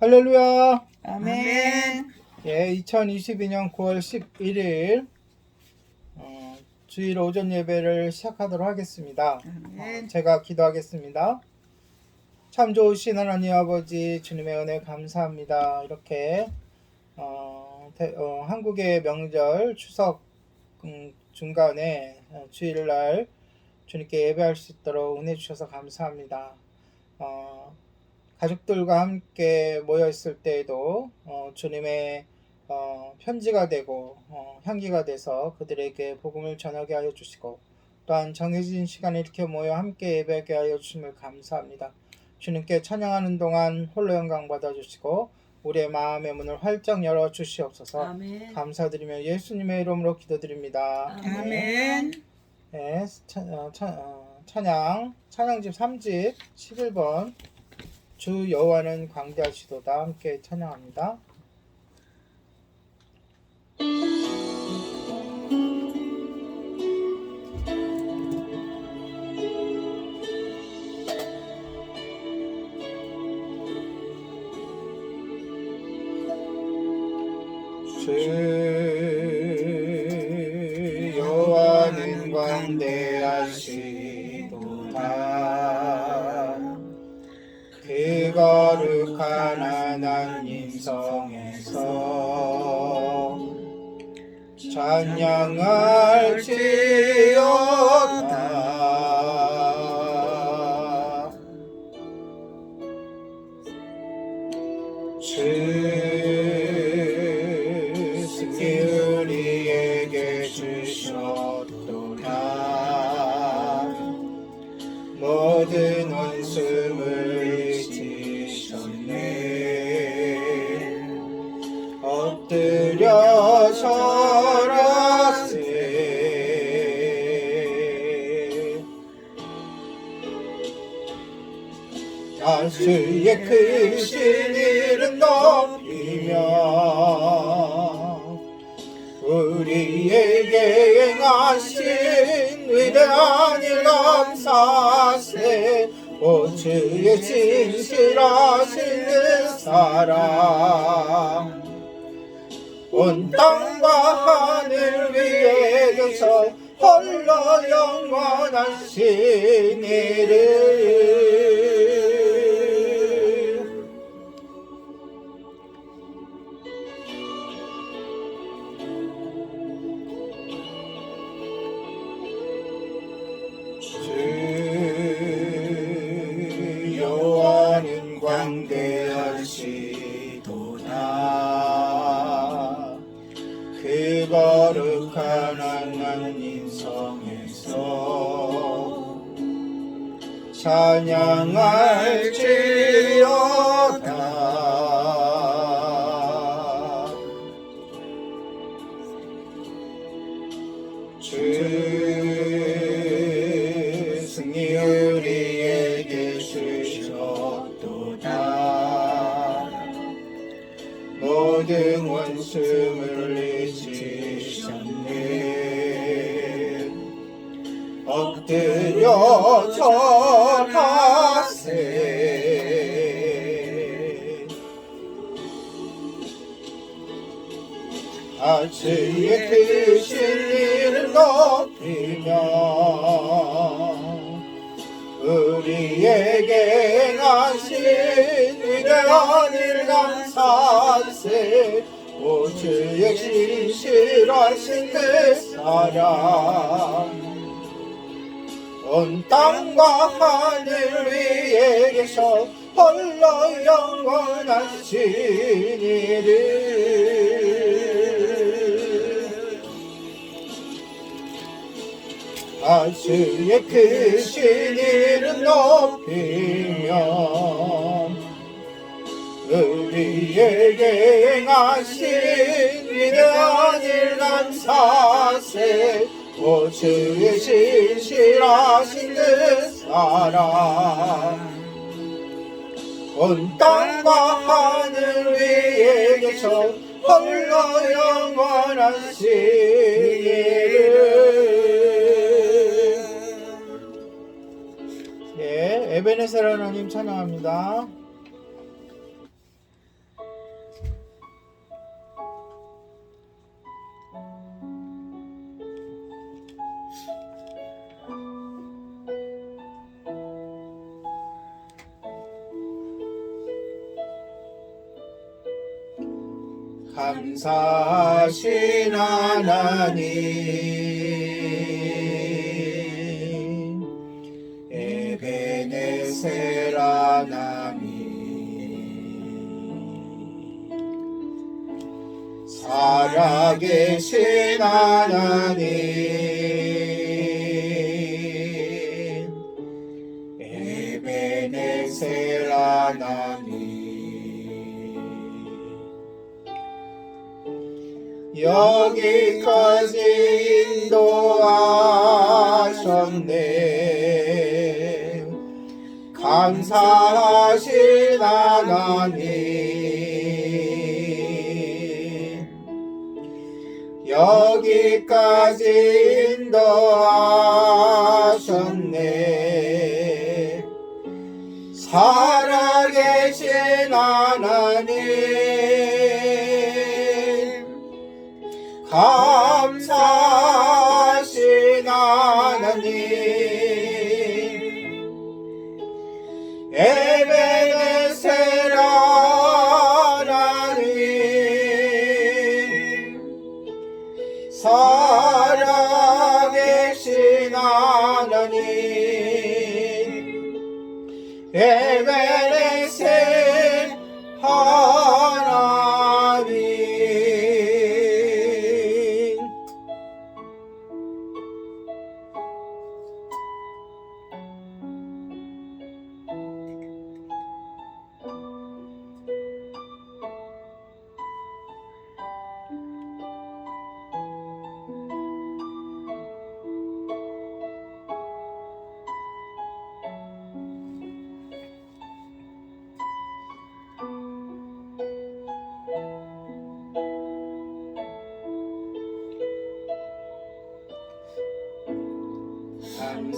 할렐루야. 아멘. 예, 2022년 9월 11일 주일 오전 예배를 시작하도록 하겠습니다. 아멘. 제가 기도하겠습니다. 참 좋으신 하나님 아버지, 주님의 은혜 감사합니다. 이렇게 한국의 명절 추석 중간에 주일날 주님께 예배할 수 있도록 은혜 주셔서 감사합니다. 가족들과 함께 모여 있을 때에도 주님의 편지가 되고 향기가 돼서 그들에게 복음을 전하게 하여 주시고, 또한 정해진 시간에 이렇게 모여 함께 예배하게 하여 주심을 감사합니다. 주님께 찬양하는 동안 홀로 영광 받아주시고 우리의 마음의 문을 활짝 열어 주시옵소서. 아멘. 감사드리며 예수님의 이름으로 기도드립니다. 아멘. 네, 찬양집 3집 11번 주 여호와는 광대하시도다 함께 찬양합니다. 주 여호와는 광대하시도다 그 거룩한 하나님 성에서 찬양할지어다. 주 승리 우리에게 주셨도다. 모든 원수를 이기셨네. 엎드려 절하세. 다수의 크신 이름 높이며 우리에게 행하신 위대한 일 감사하세. 오 주의 진실하신 그 사랑 온 땅과 하늘 위에 계셔 홀로 영원하신 이름. 주 여호와는 광대하시도다. 그 거룩한 하나님 성에서 찬양할지어다. 주 승리 우리에게 주셨도다. 모든 원수 물리치셨네. 엎드려 절하세. 주의 크신 이름 높이며 우리에게 행하신 위대한 일 감사하세. 오 주의 진실하신 그 사랑 온 땅과 하늘 위에 계셔 홀로 영원하신 이름. 주의 크신 이름 높이며 우리에게 행하신 위대한 일 감사하세. 오 주의 진실하신 그 사랑 온 땅과 하늘 위에 계셔 홀로 영원하신 이름. 예, 에베네셀 하나님 찬양합니다. 감사하신 하나님 에베네셀 하나님 살아계신 하나님 에베네셀 하나님 여기까지 인도하셨네 감사하신 하나님 여기까지 인도하셨네 살아계신 하나님 감사하신 하나님 에베네셀 하나님 살아계신 하나님 에베네셀 하나님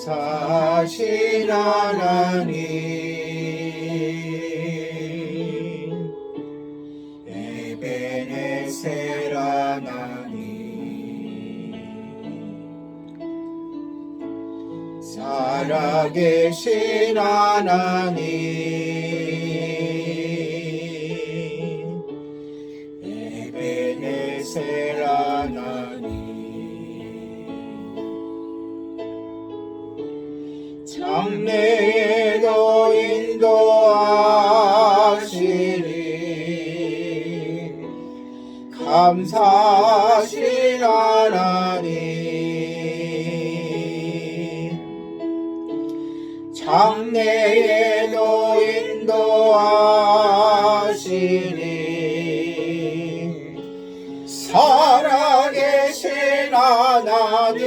감사하신 하나님 에베네셀 하나님 살아계신 하나님 에베네셀 하나님 장래에도 인도하시리 감사하신 하나님 장래에도 인도하시리 살아계신 하나님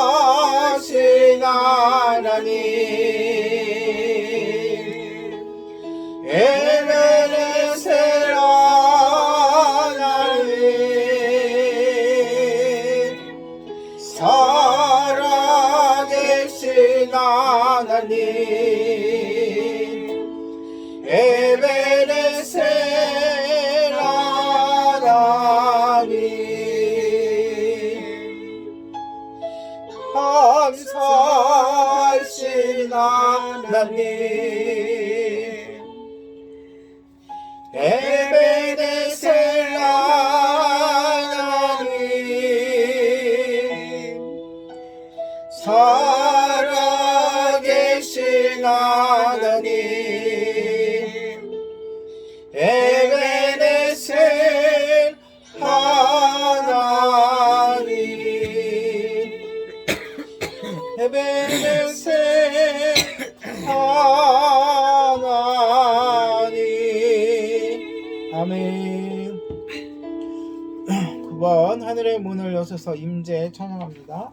감사하신 하나님 에베네셀 하나님 살아계신 하나님 에베네셀 하나님 감사하신 하나님 에베네셀 하나님 살아계신 하나님 에베네셀 하나님 에베네셀 하나님 아멘. 9번 하늘의 문을 여셔서 임재 찬양합니다.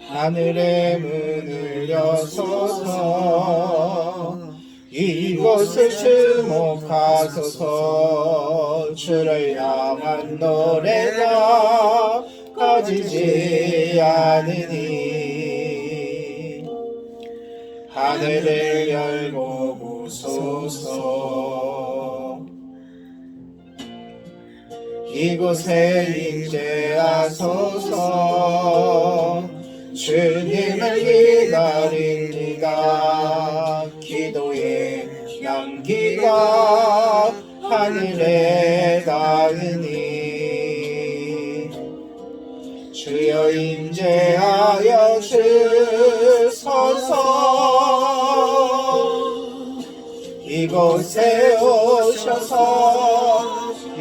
하늘의 문을 여소서 이곳을 주목하소서 주를 향한 노래가 꺼지지 아느니 하늘을 열고 보소서. 이곳에 임재하소서. 주님을 기다립니다. 기도의 향기가 하늘에 닿으니 주여 임재하여 주소서. 이곳에 오셔서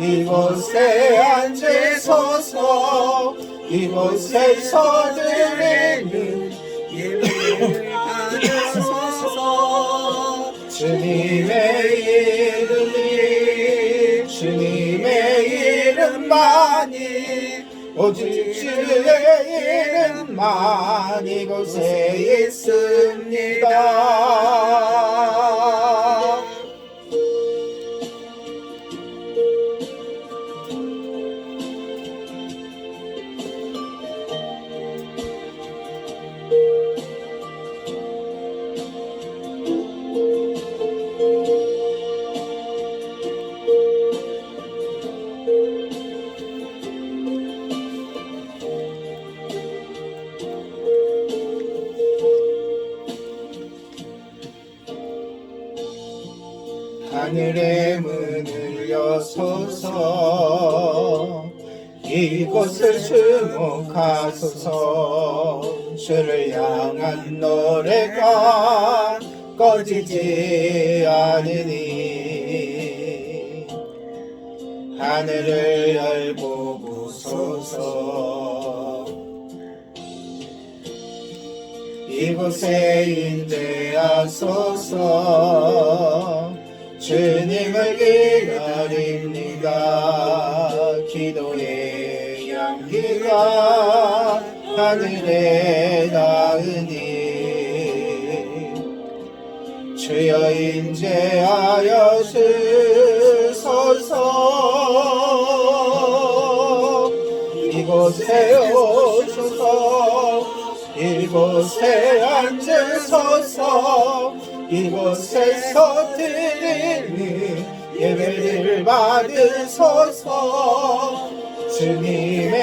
이곳에 앉으소서. 이곳에서 드리는 예배를 받으소서. 주님의 이름이 주님의 이름만이 오직 주의 이름만 이곳에 있습니다. 하늘의 문을 여소서. 이곳을 주목하소서. 주를 향한 노래가 꺼지지 않으니 하늘을 열고 보소서. 이곳에 임재하소서. 주님을 기다립니다. 기도의 향기가 하늘에 닿으니 주여 임재하여 주소서. 이곳에 오셔서 이곳에 앉으소서. 이곳에서 드리는 예배를 받으소서. 주님의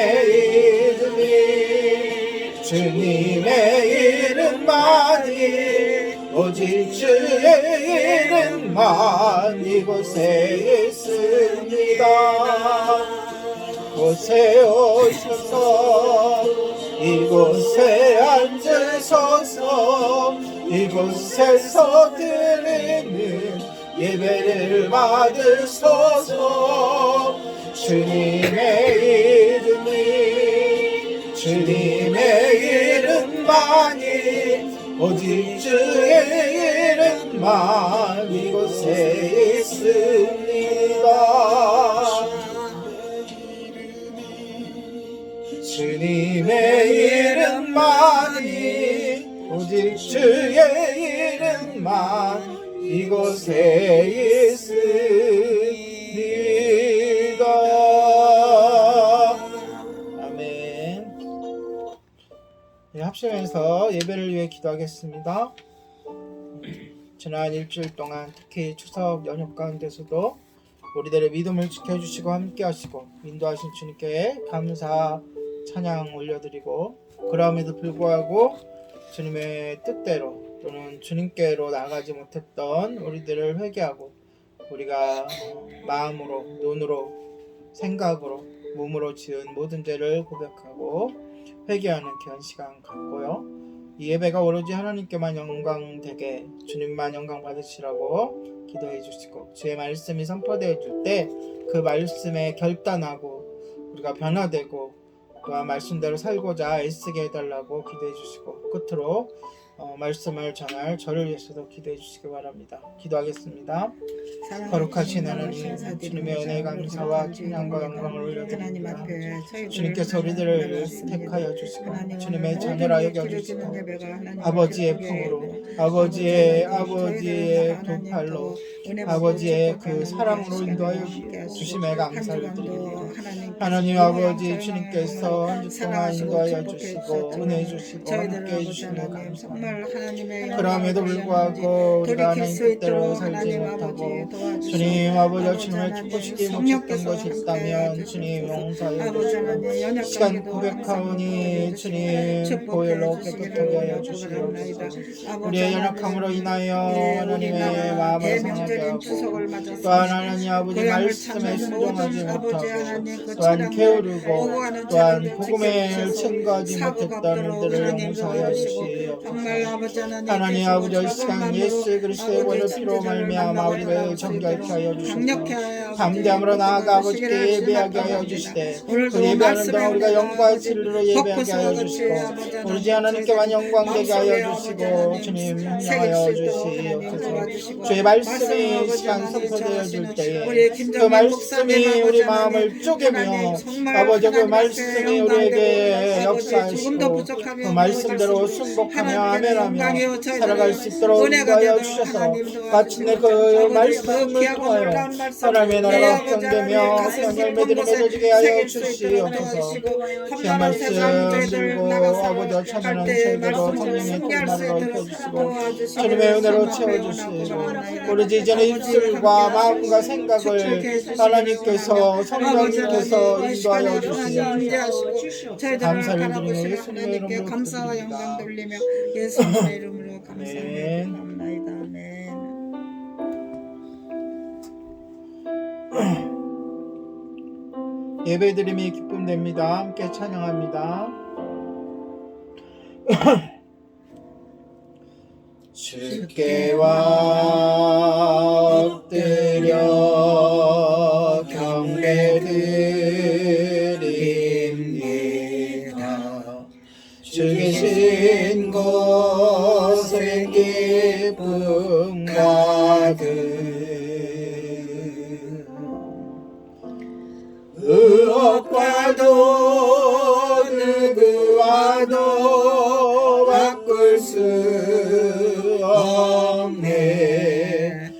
주님의 이름만이 오직 주의 이름만 이곳에 있습니다. 이곳에 오셔서 이곳에 앉으소서. 이곳에서 드리는 예배를 받으소서. 주님의 이름만이 오직 주의 이름만 이곳에 있습니다. 주님의 이름만이 오직 주의 이름만 이곳에 있습니다. 아멘. 네, 합심해서 예배를 위해 기도하겠습니다. 지난 일주일 동안 특히 추석 연휴 가운데서도 우리들의 믿음을 지켜주시고 함께하시고 인도하신 주님께 감사 찬양 올려드리고, 그럼에도 불구하고 주님의 뜻대로 또는 주님께로 나가지 못했던 우리들을 회개하고 우리가 마음으로, 눈으로, 생각으로, 몸으로 지은 모든 죄를 고백하고 회개하는 귀한 시간 갖고요. 이 예배가 오로지 하나님께만 영광되게 주님만 영광 받으시라고 기도해 주시고, 주의 말씀이 선포되어 줄 때 그 말씀에 결단하고 우리가 변화되고 또한 말씀대로 살고자 애쓰게 해달라고 기도해 주시고, 끝으로 말씀을 전할 저를 위해서도 기도해 주시기 바랍니다. 기도하겠습니다. 거룩하신 하나님, 주님의 은혜 감사와 찬양과 영광을 올려드립니다. 주님께서 우리들을 택하여 주시고 주님의 자녀라 여겨주시고 아버지의 품으로 아버지의 두 팔로 아버지의 그 사랑으로 인도하여 주심에 감사를 드립니다. 하나님 아버지 주님께서 한 주 동안 인도하여 주시고 은혜 주시고 함께 해주시는 감사합니다. 그럼에도 불구하고 우리가 하나님 뜻대로 살지 못하고 주님 아버지 주님을 기쁘시게 못했던 것이 있다면 주님 용서하여 주시고 시간 고백하오니 주님 보혈로 깨끗하게 하여 주시옵소서. 우리의 연약함으로 인하여 하나님의 마음을 상하게 하고 또한 하나님 아버지 말씀에 순종하지 못하고 또한 게으르고 또한 복음에 증거하지 못했던 일들을 용서하여 주시옵소서. 하나님 아버지 이 시간 예수 그리스도의 보혈 피로 말미암아 우리를 정결케 하여 주시고 담대함으로 나아가 아버지께 예배하게 하여 주시되 그 예배하는 동안 우리가 영광의 진리로 예배하게 하여 주시고 오로지 하나님께만 영광되게 하여 주시고 주님 향하여 주시옵소서. 주의 말씀이 이 시간 선포되어질 때에 그 말씀이 우리 마음을 쪼개며 아버지 그 말씀이 우리에게 역사하시고 그 말씀대로 순복하며 아멘하며 살아갈 수 있도록 인도하여 주셔서 마침내 그 말씀을 통하여 하나님의 나라가 확장되며 한 열매들이 맺어지게 하여 주시옵소서. 그 말씀 들고 아버지와 찬양하는 저희들도 성령의 통나라로 입혀주시고 주님의 은혜로 채워주시고 오로지 이전의 입술과 마음과 생각을 하나님께서 성령님께서 인도하여 주시옵소서. 감사를 드리며 예수님의 이름으로 감사와 드립니다. 영광 돌리며 예수님의 이름으로 감사합니다. 아멘. 예배드림이 기쁨됩니다. 함께 찬양합니다. 주께 엎드려 경배드립니다. 주 계신 곳에 기쁨 가득 의혹과도 누구와도 바꿀 수 없네.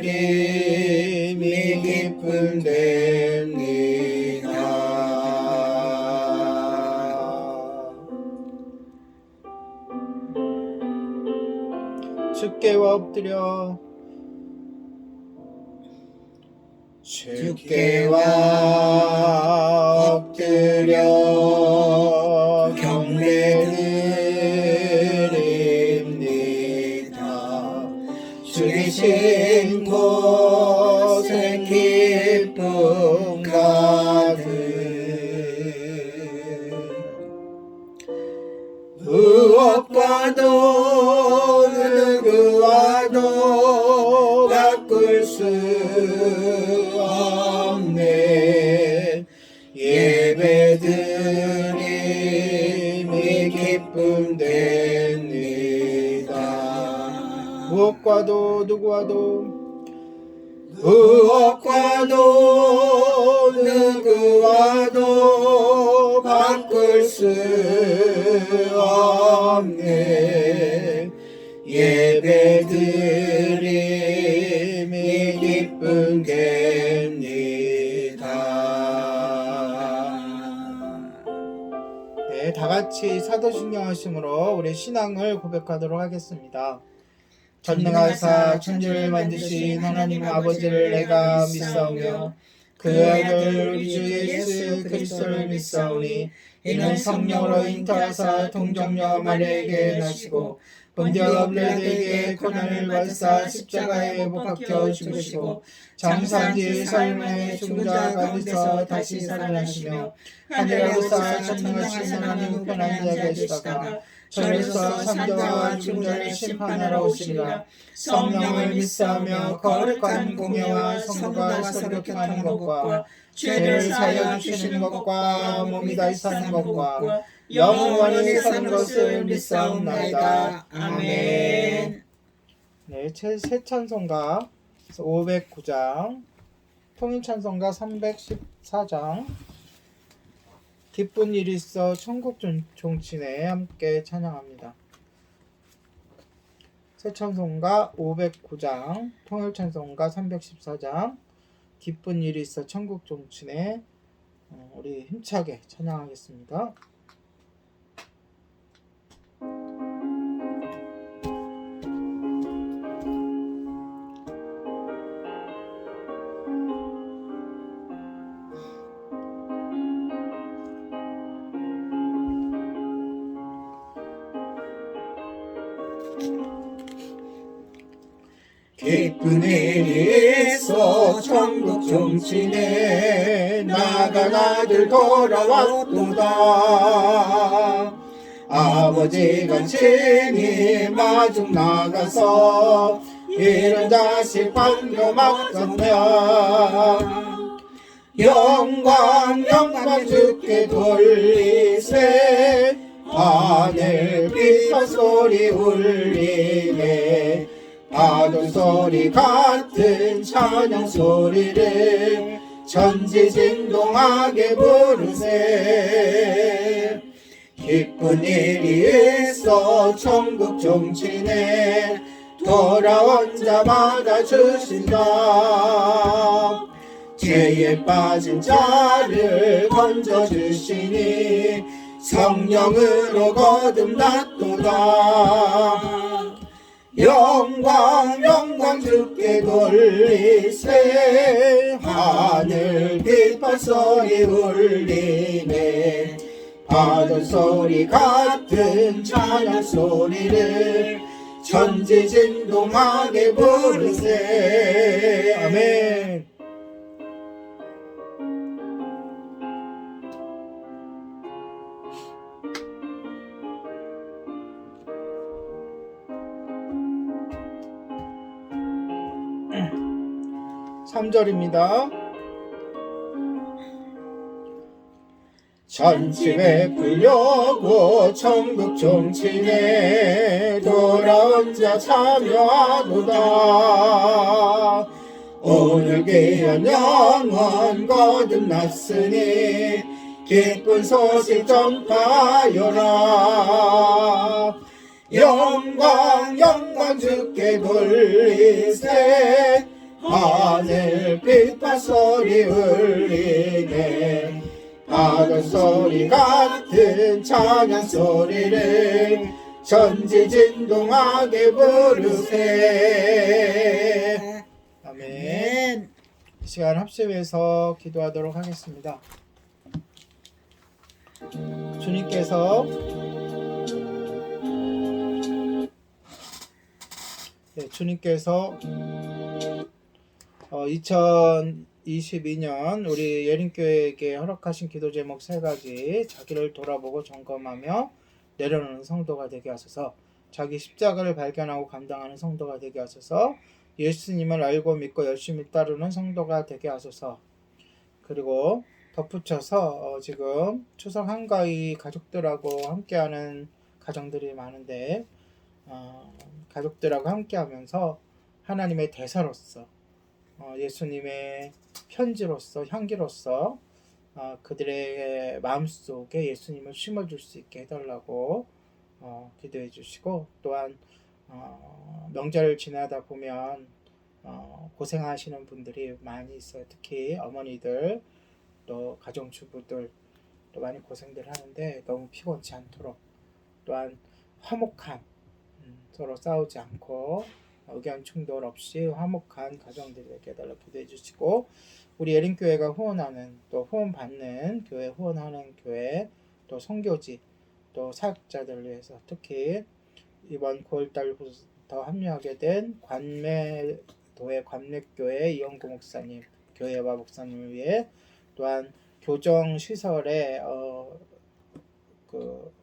예배드림이 기쁨됩니다. 주께 엎드려 엎드려 경배드립니다. 주 계신 곳에 기쁨 가득 의혹과도 누구와도 바꿀 수 없네. 예배드림이 기쁨됩니다. 무엇과도 누구와도 의혹과도 누구와도 바꿀 수 없네. 예배드림이 기쁨됩니다. 네, 다같이 사도신경 하심으로 우리 신앙을 고백하도록 하겠습니다. 전능하사 천지를 만드신 하나님 아버지를 내가 믿사오며 그 아들 우리 주 예수 그리스도를 믿사오니 이는 성령으로 잉태하사 동정녀 마리아에게 나시고 본디오 빌라도에게 고난을 받으사 십자가에 못 박혀 죽으시고 장사한 뒤 삶의 죽은 자 가운데서 다시 살아나시며 하늘에 오사 전능하신 하나님 우편한 자 계시다가 저리로서 산자와 죽은 자를 심판하러 오시리라. 성령을 믿사오며 거룩한 공예와 성도가 서로 교통하는 것과 죄를 사하여 주시는 것과 몸이 다시 사는 것과 영원히 사는 것을 믿사옵나이다. 아멘. 네, 새 찬송가 509장, 통일 찬송가 314장, 기쁜 일이 있어 천국 종친에 함께 찬양합니다. 새 찬송가 509장, 통일 찬송가 314장, 기쁜 일이 있어 천국 종친에 우리 힘차게 찬양하겠습니다. 기쁜 일이 있어 천국 종친에 나간 아들 돌아왔도다. 아버지가 친히 마중 나가서 이런 자식 반겨 맡았냐. 영광 주께 돌리세. 하늘 비파 소리 울리네. 파도 소리 같은 찬양 소리를 전지진동하게 부르세. 기쁜 일이 있어 천국 종친에 돌아온 자마다 주신다. 죄에 빠진 자를 건져주시니 성령으로 거듭났도다. 영광 주께 돌리세. 하늘 비파 소리 울리네. 파도 소리 같은 찬양 소리를 전지진동하게 부르세. 아멘. 삼 절입니다. 전집에 불려고 천국 종친에 돌아온 자 참여하도다. 오늘 귀한 영혼 거듭났으니 기쁜 소식 전파하여라. 영광 주께 돌리세. 하늘 비파 소리 울리네. 파도 소리 같은 찬양 소리를 전지진동하게 부르세. 아멘. 이 시간 합심해서 기도하도록 하겠습니다. 주님께서 2022년 우리 예린교회에게 허락하신 기도 제목 3가지, 자기를 돌아보고 점검하며 내려놓는 성도가 되게 하소서, 자기 십자가를 발견하고 감당하는 성도가 되게 하소서, 예수님을 알고 믿고 열심히 따르는 성도가 되게 하소서. 그리고 덧붙여서 지금 추석 한가위 가족들하고 함께하는 가정들이 많은데 가족들하고 함께하면서 하나님의 대사로서 예수님의 편지로서 향기로서 그들의 마음속에 예수님을 심어줄 수 있게 해달라고 기도해 주시고, 또한 명절을 지나다 보면 고생하시는 분들이 많이 있어요. 특히 어머니들, 또 가정주부들 또 많이 고생들 하는데 너무 피곤치 않도록, 또한 화목한, 서로 싸우지 않고 의견 충돌 없이 화목한 가정들이 되게 해달라고 기도해 주시고, 우리 예린교회가 후원하는, 또 후원받는 교회, 후원하는 교회, 또 선교지, 또 사역자들을 위해서, 특히 이번 9월달부터 합류하게 된 관매도의 관매교회 이영구 목사님, 교회와 목사님을 위해, 또한 교정시설에 그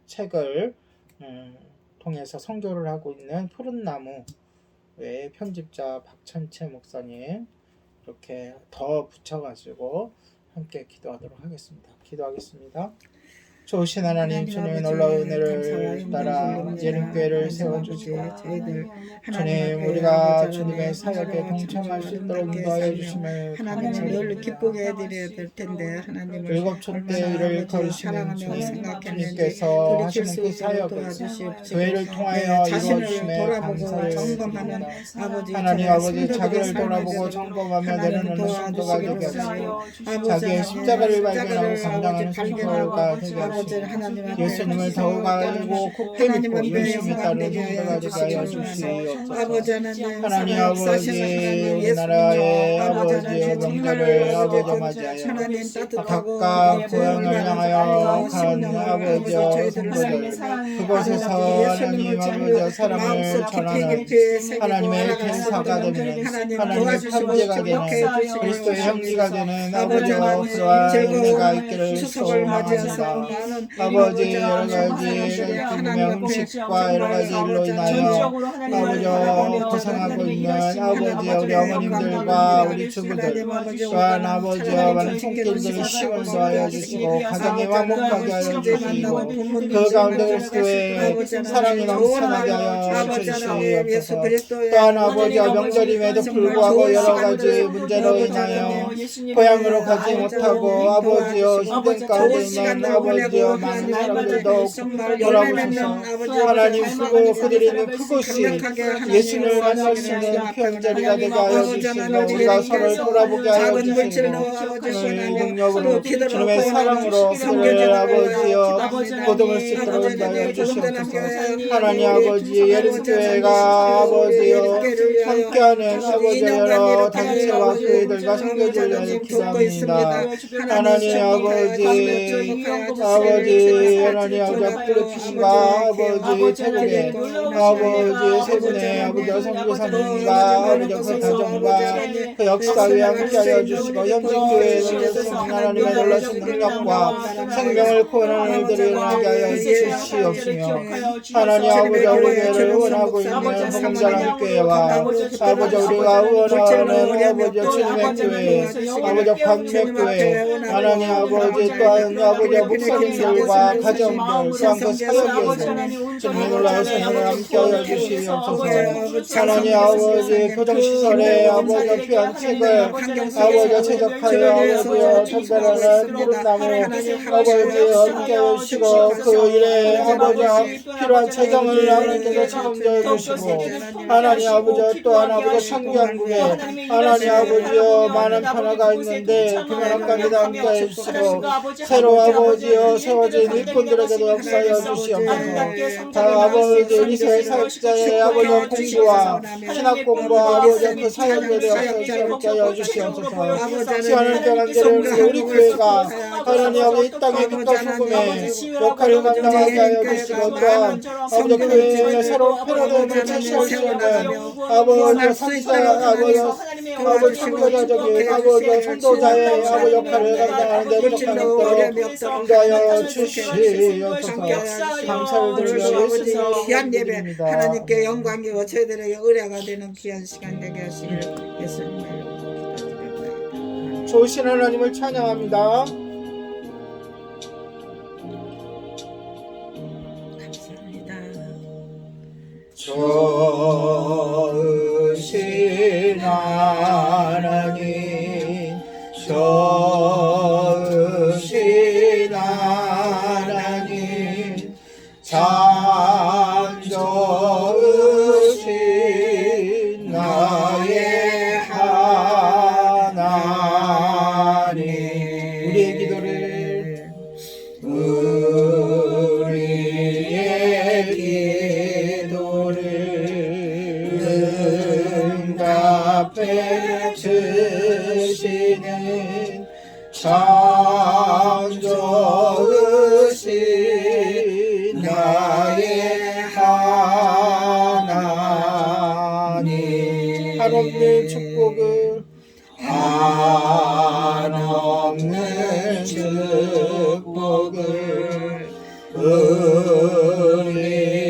책을 통해서 선교를 하고 있는 푸른나무의 편집자 박천채 목사님 이렇게 더 붙여가지고 함께 기도하도록 하겠습니다. 기도하겠습니다. 좋으신 하나님, 주님의 놀라운 은혜를 따라 예림교회를 세워주시고 주님, 우리가 주님의 사역에 동참할 수 있도록 인도하여 주심을 하나님을 늘 감사드립니다. 기쁘게 해드려야 될 텐데 하나님을 일곱 촛대 일을 걸으시는 주님께서 돌이킬 하시는 수 그 있도록 사역을 도와주시옵시고 교회를 통하여 자신을 이루어주심에 돌아보고 감사를 점검하는 드립니다. 아버지 하나님 저를 아버지 성도들의 자기를 삶을 돌아보고 되도록 점검하며 하나님 내려놓는 성도가 되게 도와주시기를 하시고 아버지 자기의 십자가를 발견하고 감당하는 아버지 성도가 되게 아버지 하시고 하나님한테 예수님을 더욱 알고 굳게 믿고 열심히 따르는 성도가 되게 하여 주시옵소서. 아버지 하나님 하나님 아버지 하나님 우리나라의 아버지 아버지 하나님 명절을 정말 아버지 맞이하여 하나님 따뜻하고 각각 고향을 향하여 간 아버지 저희들을 성도들 살리는 그곳에서 하나님 아버지 사랑을 전하는 하나님의 대사가 되는 하나님의 편지가 되는 그리스도의 형제가 되는 아버지와 그러한 은혜가 있기를 소원합니다. 아버지 여러 가지 음식과 여러 가지 일로 인하여 아버지 고생하고 있는 아버지 우리 어머님들과 우리 주부들 또한 아버지와 많은 손길들을 힘을 더하여 주시고 가정에 화목하게 하여 주시고 그 가운데 그리스도의 사랑이 넘쳐나게 하여 주시옵소서. 또한 아버지와 명절임에도 불구하고 여러 가지 문제로 인하여 고향으로 가지 못하고 아버지여 힘든 가운데 있는 아버지여 많은 사람들도 돌아보셔서 하나님 그리고 그들이 있는 그곳이 예수를 만날 수 있는 편자리가 되게 하여 주시고 우리가 서로를 돌아보게 하여 주시고 오늘 능력으로 주님의 사랑으로 그들을 아버지여 거듭을 수 있도록 인도하여 주시옵소서. 하나님 아버지 예림교회가 아버지여 함께하는 아버지 여러 단체와 교회들과 선교지를 위해 기도합니다. 하나님 아버지 하나님 아버지 필리핀과 아버지 태국의 아버지 세 분의 아버지 선교사님과 아버지 그 가정과 그 역사에 함께하여 주시고 현직교회에서 하나님의 놀라신 능력과 생명을 구원하는 일들이 일어나게 하여 주시옵시며 하나님 아버지 우리 교회를 응원하고 있는 복음자랑교회와 아버지 우리가 응원하는 아버지 주님의 교회 아버지 관맥교회 하나님 아버지 또한 아버지 목사님들과 가정들 또한 그 사역에서 주님의 놀라우신 은혜를 함께하여 주시옵소서. 하나님 아버지 교정시설에 아버지 필요한 책을 아버지 제작하여 아버지 전달하는 푸른나무 아버지 함께하여 주시고 그 일에 아버지 필요한 재정을 하나님께서 책임져 주시고 하나님 아버지 또한 아버지 청교한국에 하나님 아버지여 많은 변화가 있는데 그 변화 가운데 함께해 주시고 새로 아버지여 세워진 일꾼들에게도 역사하여 주시옵소서. 아버지 이세 사역자의 아버지 공부와 신학 공부와 아버지 그 사역에 대해서 역사하여 주시옵소서. 시간을 떠난 데를 우리 교회가 하나님 아버지 이 땅의 빛과 소금의 역할을 감당하게 하여 주시고 또한 아버지 교회의 새로운 패러다임을 제시할 수 있는 아버지 선사 아버지 선교자적인 아버지 선도자의 아버지 역할을 감당하는 데 부족한 것들을 인도하여 주시옵소서. 감사를 드리며 예수님의 귀한 예배 드립니다. 하나님께 영광이고 저희들에게 의뢰가 되는 귀한 시간 되게 하시기를 예수님의 이름으로 기도드립니다. 좋으신 하나님을 찬양합니다. 감사합니다. 좋으신 하나님 좋으신 하나님 참 좋으신 나의 하나님 우리의 기도를 응답해 주시는 참 좋으신 나의 하나님 한없는 축복을 한없는 축복을 우리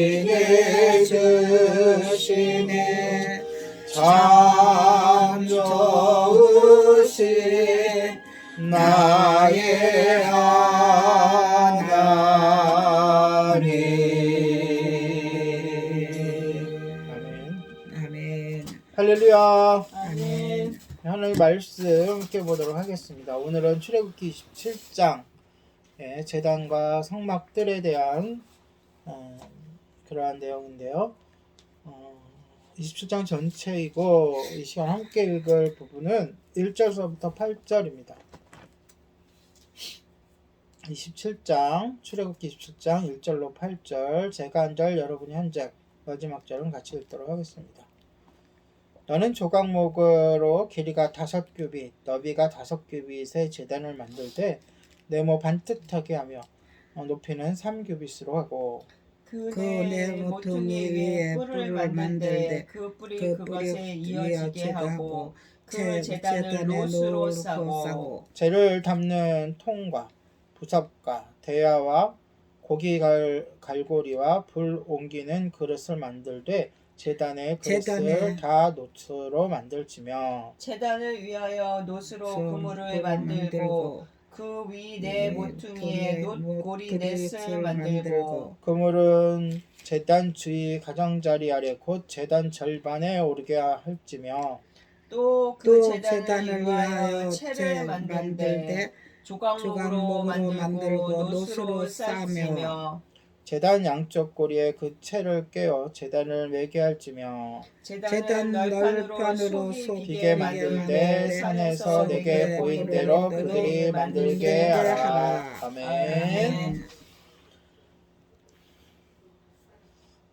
할렐루야. 아멘. 하나님 말씀 함께 보도록 하겠습니다. 오늘은 출애굽기 27장 제단과 성막들에 대한 그러한 내용인데요. 27장 전체이고 이 시간 함께 읽을 부분은 1절서부터 8절입니다. 27장 출애굽기 27장 1절로 8절 제가 한 절 여러분이 한 절 마지막 절은 같이 읽도록 하겠습니다. 너는 조각목으로 길이가 5규빗 너비가 5규빗의 제단을 만들되 네모 반듯하게 하며 높이는 3규빗으로 하고 그 네 모퉁이 위에 뿔을 만들되 그 뿔이 그것에 이어지게 하고 그 제단을 노수로 싸고 재를 담는 통과 부삽과 대야와 고기 갈고리와 불 옮기는 그릇을 만들되 제단의 그릇을 다 노수로 만들지며 제단을 위하여 노수로 그물을 만들고 그 위 네 모퉁이에 놋고리 넷을 만들고 그물은 제단 주위 가장자리 아래 곧 제단 절반에 오르게 할지며 또 그 제단을 위하여 채를 만들되 조각목으로 만들고 노수로 쌓으며 제단 양쪽 고리에 그 채를 깨어 제단을 매게 할지며 제단 널판으로 속이게 만들되 산에서 내게 보인 대로 그들이 만들게 하라. 아멘.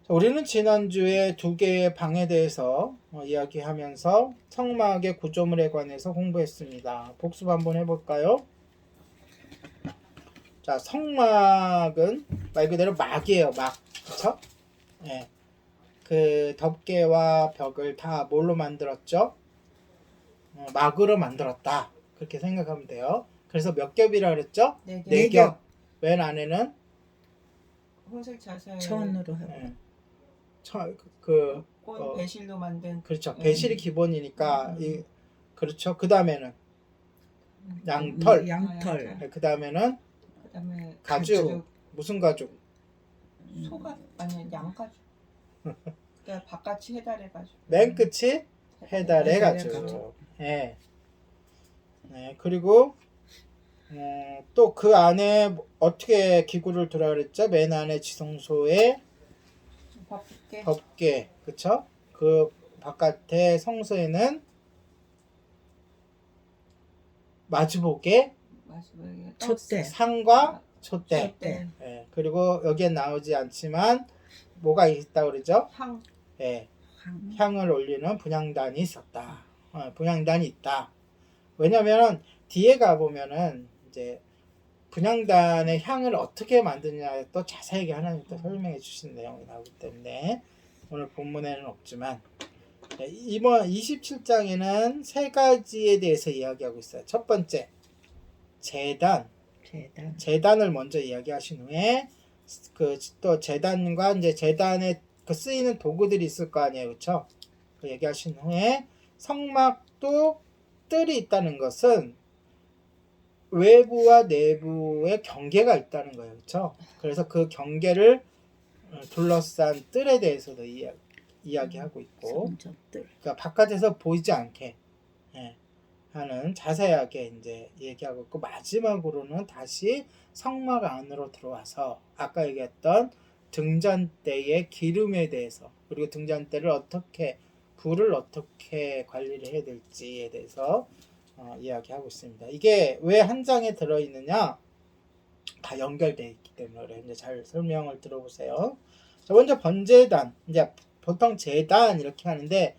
우리는 지난주에 2개의 방에 대해서 이야기하면서 성막의 구조물에 관해서 공부했습니다. 복습 한번 해볼까요? 자, 성막은 말 그대로 막이에요. 막. 그쵸? 예. 그 덮개와 벽을 다 뭘로 만들었죠? 막으로 만들었다. 그렇게 생각하면 돼요. 그래서 몇 겹이라 그랬죠? 4겹. 맨 안에는 홍색 자살 천으로 하고 꽃 배실로 만든 그렇죠. 배실이 기본이니까 그렇죠. 그 다음에는 양털. 그 다음에는 그다음에 가죽. 무슨 가죽? 소가 아니 양가죽. 그러니까 바깥이 해달해가지고. 맨 끝이 해달해 가죽. 네. 네. 그리고 또 그 안에 어떻게 기구를 두라 그랬죠? 맨 안에 지성소에 덮개. 그쵸? 그 바깥에 성소에는 마주보게 촛대 상과 촛대. 네. 그리고 여기에 나오지 않지만 뭐가 있다고 그러죠? 향. 네. 향을 올리는 분향단이 있었다. 분향단이 있다. 왜냐면은 뒤에 가보면은 이제 분향단의 향을 어떻게 만드냐에 또 자세하게 하나님 또 설명해 주신 내용이 나오기 때문에 오늘 본문에는 없지만 이번 27장에는 3가지에 대해서 이야기하고 있어요. 첫 번째, 제단을 먼저 이야기하신 후에 또 제단과 이제 제단에 그 쓰이는 도구들이 있을 거 아니에요, 그렇죠? 그 얘기하신 후에 성막도 뜰이 있다는 것은 외부와 내부의 경계가 있다는 거예요, 그렇죠? 그래서 그 경계를 둘러싼 뜰에 대해서도 이야기하고 있고, 그러니까 바깥에서 보이지 않게 하는 자세하게 이제 얘기하고 있고, 마지막으로는 다시 성막 안으로 들어와서 아까 얘기했던 등잔대의 기름에 대해서, 그리고 등잔대를 불을 어떻게 관리를 해야 될지에 대해서 이야기하고 있습니다. 이게 왜 한 장에 들어있느냐? 다 연결되어 있기 때문에 그래요. 이제 잘 설명을 들어보세요. 자, 먼저 번제단. 이제 보통 제단 이렇게 하는데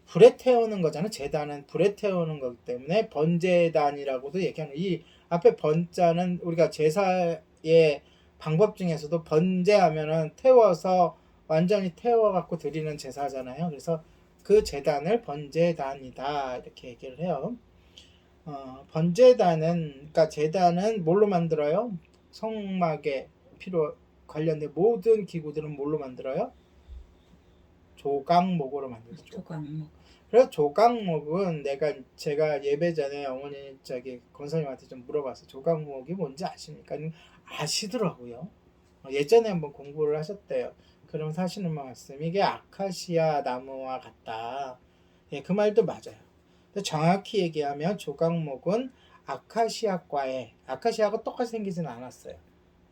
불에 태우는 거잖아요. 제단은 불에 태우는 거기 때문에 번제단이라고도 얘기하는, 이 앞에 번자는 우리가 제사의 방법 중에서도 번제하면은 태워서 완전히 태워갖고 드리는 제사잖아요. 그래서 그 제단을 번제단이다 이렇게 얘기를 해요. 번제단은, 그러니까 제단은 뭘로 만들어요? 성막에 관련된 모든 기구들은 뭘로 만들어요? 조각목으로 만들죠. 그래서 조각목은 제가 예배 전에 어머니 권사님한테 좀 물어봤어요. 조각목이 뭔지 아십니까? 아시더라고요. 예전에 한번 공부를 하셨대요. 그러면서 하시는 말씀, 이게 아카시아 나무와 같다. 예, 그 말도 맞아요. 근데 정확히 얘기하면 조각목은 아카시아과에 아카시아가 똑같이 생기지는 않았어요.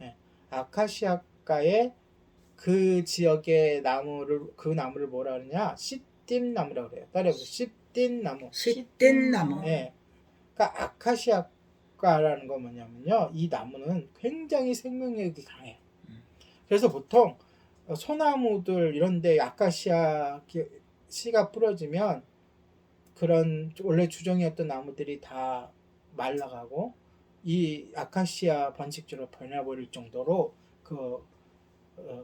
예, 아카시아과의 그 지역의 그 나무를 뭐라 그러냐? 씨띠나무라고 그래요. 따라해보세요. 씨띠나무. 싯된 나무. 예. 그러니까 아카시아과라는 건 뭐냐면요. 이 나무는 굉장히 생명력이 강해요. 그래서 보통 소나무들 이런데 아카시아 씨가 뿌려지면 그런 원래 주종이었던 나무들이 다 말라가고 이 아카시아 번식주로 변해버릴 정도로 그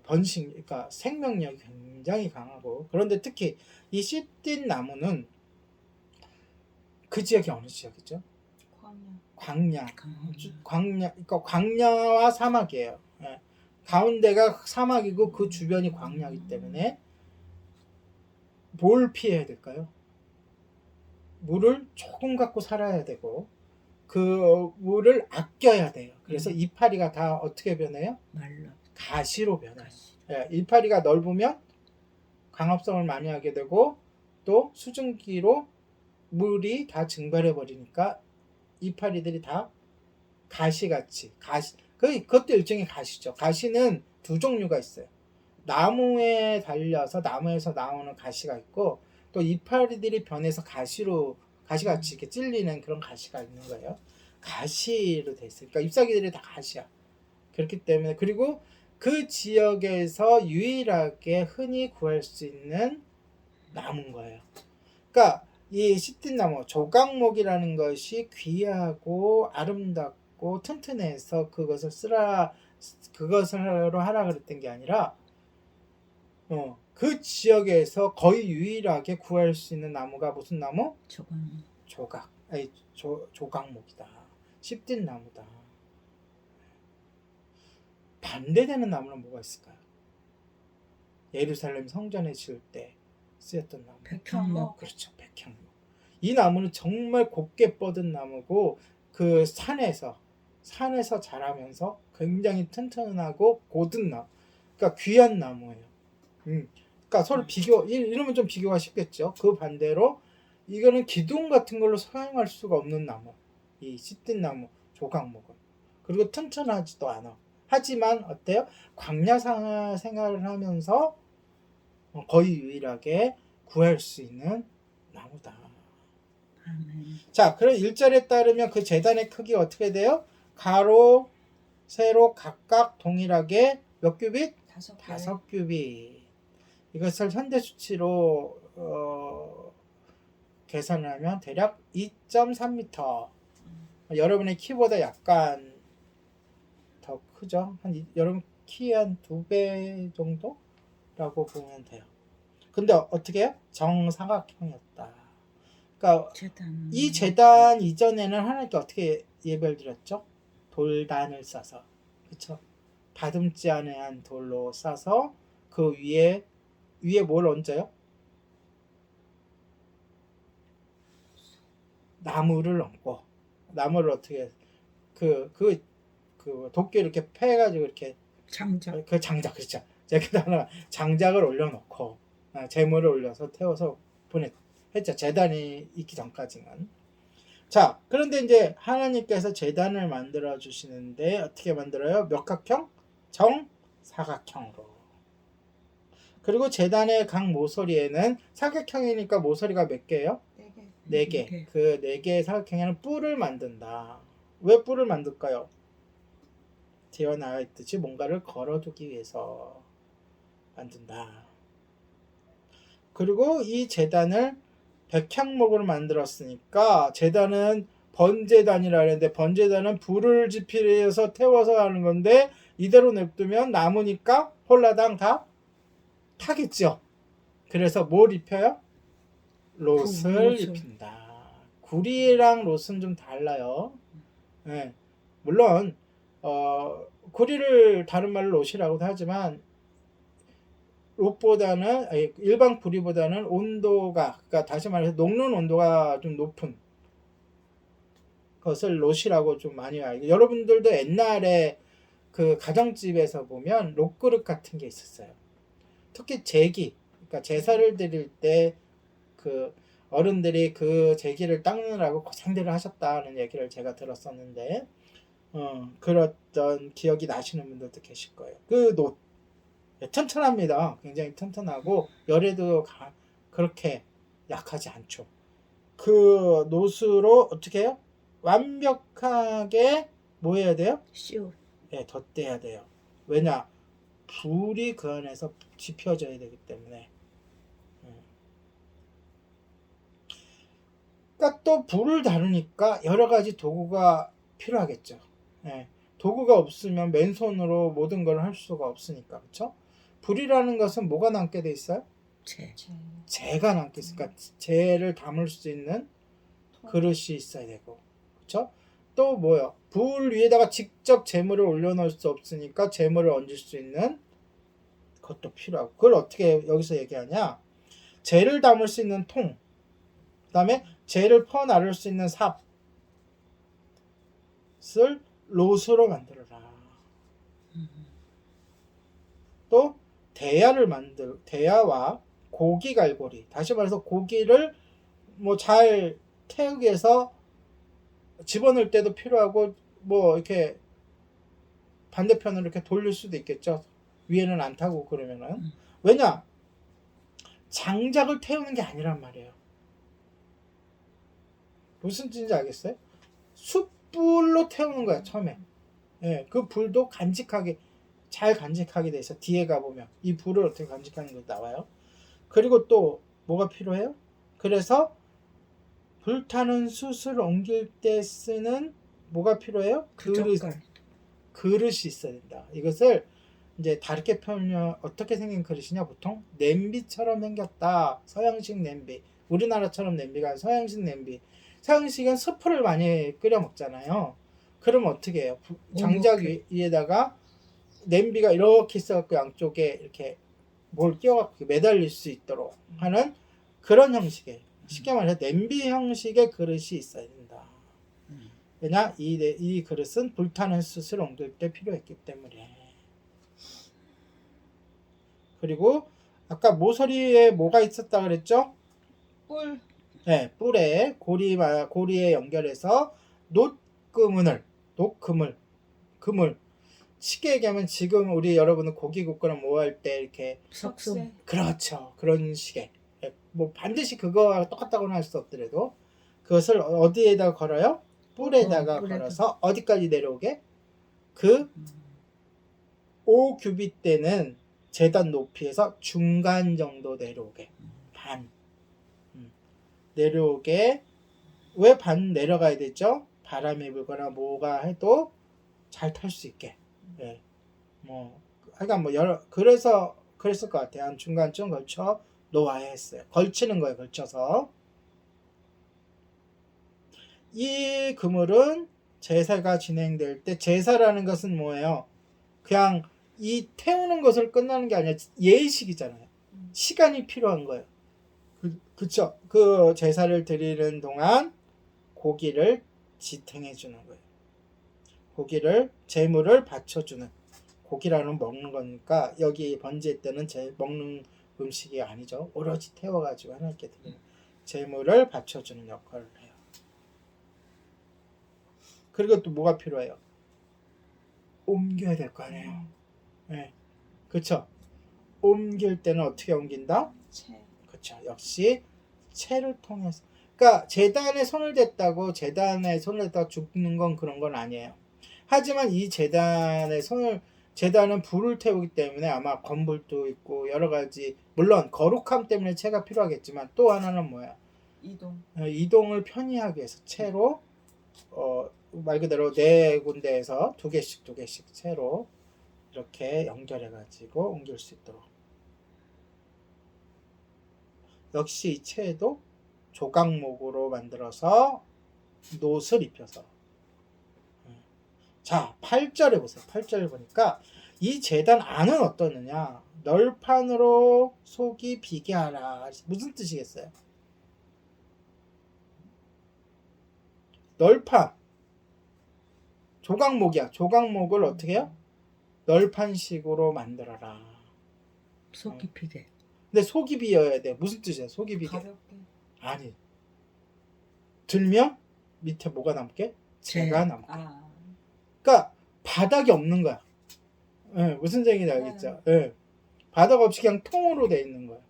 번식, 그러니까 생명력이 굉장히 강하고 그런데 특히 이 씨띤 나무는 그 지역이 어느 지역이죠? 광야. 그러니까 광야와 사막이에요. 예. 가운데가 사막이고 그 주변이 광야이기 때문에 뭘 피해야 될까요? 물을 조금 갖고 살아야 되고 그 물을 아껴야 돼요. 그래서 이파리가 다 어떻게 변해요? 말라. 가시로 변해요. 예, 이파리가 넓으면 광합성을 많이 하게 되고 또 수증기로 물이 다 증발해 버리니까 이파리들이 다 가시같이 그것도 일종의 가시죠. 가시는 두 종류가 있어요. 나무에 달려서 나무에서 나오는 가시가 있고 또 이파리들이 변해서 가시같이 이렇게 찔리는 그런 가시가 있는 거예요. 가시로 돼 있어요. 그러니까 잎사귀들이 다 가시야. 그렇기 때문에 그리고 그 지역에서 유일하게 흔히 구할 수 있는 나무인 거예요. 그러니까 이 씨앗나무 조각목이라는 것이 귀하고 아름답고 튼튼해서 그것으로 하라 그랬던 게 아니라 그 지역에서 거의 유일하게 구할 수 있는 나무가 무슨 나무? 조각목이다. 씨앗나무다. 반대되는 나무는 뭐가 있을까요? 예루살렘 성전에 지을 때 쓰였던 나무. 백향목. 그렇죠. 백향목. 이 나무는 정말 곱게 뻗은 나무고 그 산에서 자라면서 굉장히 튼튼하고 고든 나무. 그러니까 귀한 나무예요. 그러니까 서로 이러면 좀 비교가 쉽겠죠. 그 반대로 이거는 기둥 같은 걸로 사용할 수가 없는 나무. 이 씨앗 나무 조각목은. 그리고 튼튼하지도 않아. 하지만 어때요? 광야 생활을 하면서 거의 유일하게 구할 수 있는 나무다. 자, 그럼 1절에 따르면 그 제단의 크기가 어떻게 돼요? 가로, 세로 각각 동일하게 몇 규빗? 5규빗. 이것을 현대 수치로 계산을 하면 대략 2.3m. 여러분의 키보다 약간 더 크죠? 여러분 키 한 2배 정도라고 보면 돼요. 근데 어떻게 해요? 정사각형이었다. 그러니까 이 제단 이전에는 하나님께 어떻게 예배를 드렸죠? 돌단을 싸서, 그렇죠? 다듬지 않은 돌로 싸서 그 위에 뭘 얹어요? 나무를 얹고 나무를 어떻게 그 도끼를 이렇게 패가지고 이렇게 장작. 그 장작 그렇죠. 제가 장작을 올려놓고 재물을 올려서 태워서 했죠. 제단이 있기 전까지는. 자, 그런데 이제 하나님께서 제단을 만들어 주시는데 어떻게 만들어요? 몇 각형? 정사각형으로. 그리고 제단의 각 모서리에는 사각형이니까 모서리가 몇 개예요? 4개. 그 4개의 사각형에는 뿔을 만든다. 왜 뿔을 만들까요? 되어 나와 있듯이 뭔가를 걸어두기 위해서 만든다. 그리고 이 제단을 백향목으로 만들었으니까 제단은 번제단이라 하는데 번제단은 불을 지피해서 태워서 하는 건데 이대로 냅두면 나무니까 홀라당 다 타겠죠. 그래서 뭘 입혀요? 롯을 입힌다. 구리랑 롯은 좀 달라요. 네. 물론 구리를 다른 말로 롯이라고도 하지만 롯보다는 일반 구리보다는 온도가 그러니까 다시 말해서 녹는 온도가 좀 높은 것을 롯이라고 좀 많이 알고 여러분들도 옛날에 그 가정집에서 보면 롯그릇 같은 게 있었어요. 특히 제기 그러니까 제사를 드릴 때 그 어른들이 그 제기를 닦느라고 고생들을 하셨다는 얘기를 제가 들었었는데 그랬던 기억이 나시는 분들도 계실 거예요. 그 노 튼튼합니다. 굉장히 튼튼하고 열에도 그렇게 약하지 않죠. 그 노수로 어떻게 해요? 완벽하게 뭐 해야 돼요? 씌워. 네, 덧대야 돼요. 왜냐? 불이 그 안에서 지펴져야 되기 때문에. 그러니까 또 불을 다루니까 여러 가지 도구가 필요하겠죠. 예, 도구가 없으면 맨손으로 모든 걸 할 수가 없으니까. 그렇죠? 불이라는 것은 뭐가 남게 돼 있어요? 재. 재가 남게 있으니까 재를 담을 수 있는 그릇이 있어야 되고. 그렇죠? 또 뭐요? 불 위에다가 직접 재물을 올려놓을 수 없으니까 재물을 얹을 수 있는 것도 필요하고. 그걸 어떻게 여기서 얘기하냐? 재를 담을 수 있는 통, 그 다음에 재를 퍼 나를 수 있는 삽을 롯으로 만들어라. 또 대야와 고기 갈고리, 다시 말해서 고기를 뭐 잘 태우기 위해서 집어넣을 때도 필요하고 뭐 이렇게 반대편으로 이렇게 돌릴 수도 있겠죠. 위에는 안 타고 그러면은. 왜냐? 장작을 태우는 게 아니란 말이에요. 무슨 뜻인지 알겠어요? 숯불로 태우는 거야 처음에. 예, 그 불도 간직하게 잘 간직하게 돼 있어. 뒤에 가보면 이 불을 어떻게 간직하는 거 나와요. 그리고 또 뭐가 필요해요? 그래서 불타는 숯을 옮길 때 쓰는 뭐가 필요해요? 그릇이 있어야 된다. 이것을 이제 다르게 표현하면 어떻게 생긴 그릇이냐? 보통 냄비처럼 생겼다. 서양식 냄비. 우리나라처럼 냄비가 아니라 서양식 냄비. 서양식은 스프를 많이 끓여 먹잖아요. 그럼 어떻게 해요? 장작 위에다가 냄비가 이렇게 있어갖고 양쪽에 이렇게 뭘 끼워갖고 매달릴 수 있도록 하는 그런 형식의, 쉽게 말해서 냄비 형식의 그릇이 있어야 된다. 왜냐? 이 그릇은 불타는 숯을 옮길 때 필요했기 때문에. 그리고 아까 모서리에 뭐가 있었다 그랬죠? 뿔. 네, 뿔에 고리에 연결해서 그물 쉽게 얘기하면 지금 우리 여러분은 고기 굽거나 뭐 할 때 이렇게 석쇠. 그렇죠, 그런 식의 뭐 반드시 그거와 똑같다고는 할 수 없더라도 그것을 어디에다 걸어요? 뿔에다가 걸어서 어디까지 내려오게? 그 5규빗 되는 제단 높이에서 중간 정도 내려오게, 반 내려오게. 왜 반 내려가야 되죠? 바람이 불거나 뭐가 해도 잘 탈 수 있게. 예. 뭐 하여간 뭐 그래서 그랬을 것 같아요. 한 중간쯤 걸쳐 놓아야 했어요. 걸치는 거예요. 걸쳐서. 이 그물은 제사가 진행될 때, 제사라는 것은 뭐예요? 그냥 이 태우는 것을 끝나는 게 아니라 예식이잖아요. 시간이 필요한 거예요. 그쵸? 그 제사를 드리는 동안 고기를 지탱해 주는 거예요. 고기를, 제물을 바쳐주는. 고기라는 먹는 거니까 여기 번제할 때는 먹는 음식이 아니죠. 오로지 태워가지고 하나님께 드리는 제물을 바쳐주는 역할을 해요. 그리고 또 뭐가 필요해요? 옮겨야 될 거 아니에요. 네. 그쵸? 옮길 때는 어떻게 옮긴다? 그쵸. 역시 채를 통해서. 그러니까 제단에 손을 댔다고 제단에 손을 댔다가 죽는 건 그런 건 아니에요. 하지만 이 제단은 불을 태우기 때문에 아마 건불도 있고 여러 가지, 물론 거룩함 때문에 채가 필요하겠지만 또 하나는 뭐야? 이동을 편리하게 해서 채로 말 그대로 네 군데에서 두 개씩 채로 이렇게 연결해 가지고 옮길 수 있도록. 역시 이 채도 조각목으로 만들어서 놋을 입혀서. 자, 8절에 보세요. 8절을 보니까 이 제단 안은 어떠느냐? 널판으로 속이 비게 하라. 무슨 뜻이겠어요? 널판, 조각목이야. 조각목을 어떻게 해요? 널판식으로 만들어라. 속이 비게. 근데 속이 비어야 돼. 무슨 뜻이야? 속이 비게. 가볍게. 아니, 들면 밑에 뭐가 남게? 재가 남게. 아. 그러니까 바닥이 없는 거야. 예, 무슨 얘기인지 알겠죠? 예. 바닥 없이 그냥 통으로 돼 있는 거야.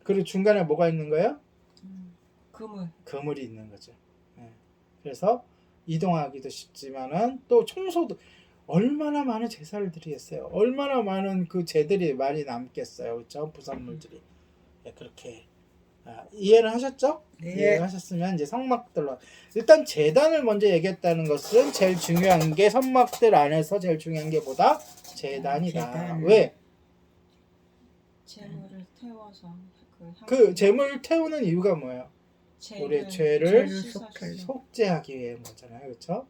그리고 중간에 뭐가 있는 거예요? 그물. 그물이 있는 거죠. 예. 그래서 이동하기도 쉽지만은 또 청소도 얼마나 많은 제사를 드리겠어요. 얼마나 많은 그 재들이 많이 남겠어요. 그렇죠? 부산물들이. 예, 그렇게 이해는 하셨죠? 네. 이해하셨으면 이제 성막들로 일단 제단을 먼저 얘기했다는 것은 제일 중요한 게 성막들 안에서 제일 중요한 게 뭐다? 제단이다. 제단. 왜? 재물을 태워서 그 재물 태우는 이유가 뭐예요? 우리 죄를 속죄하기 위한 거잖아요. 그렇죠?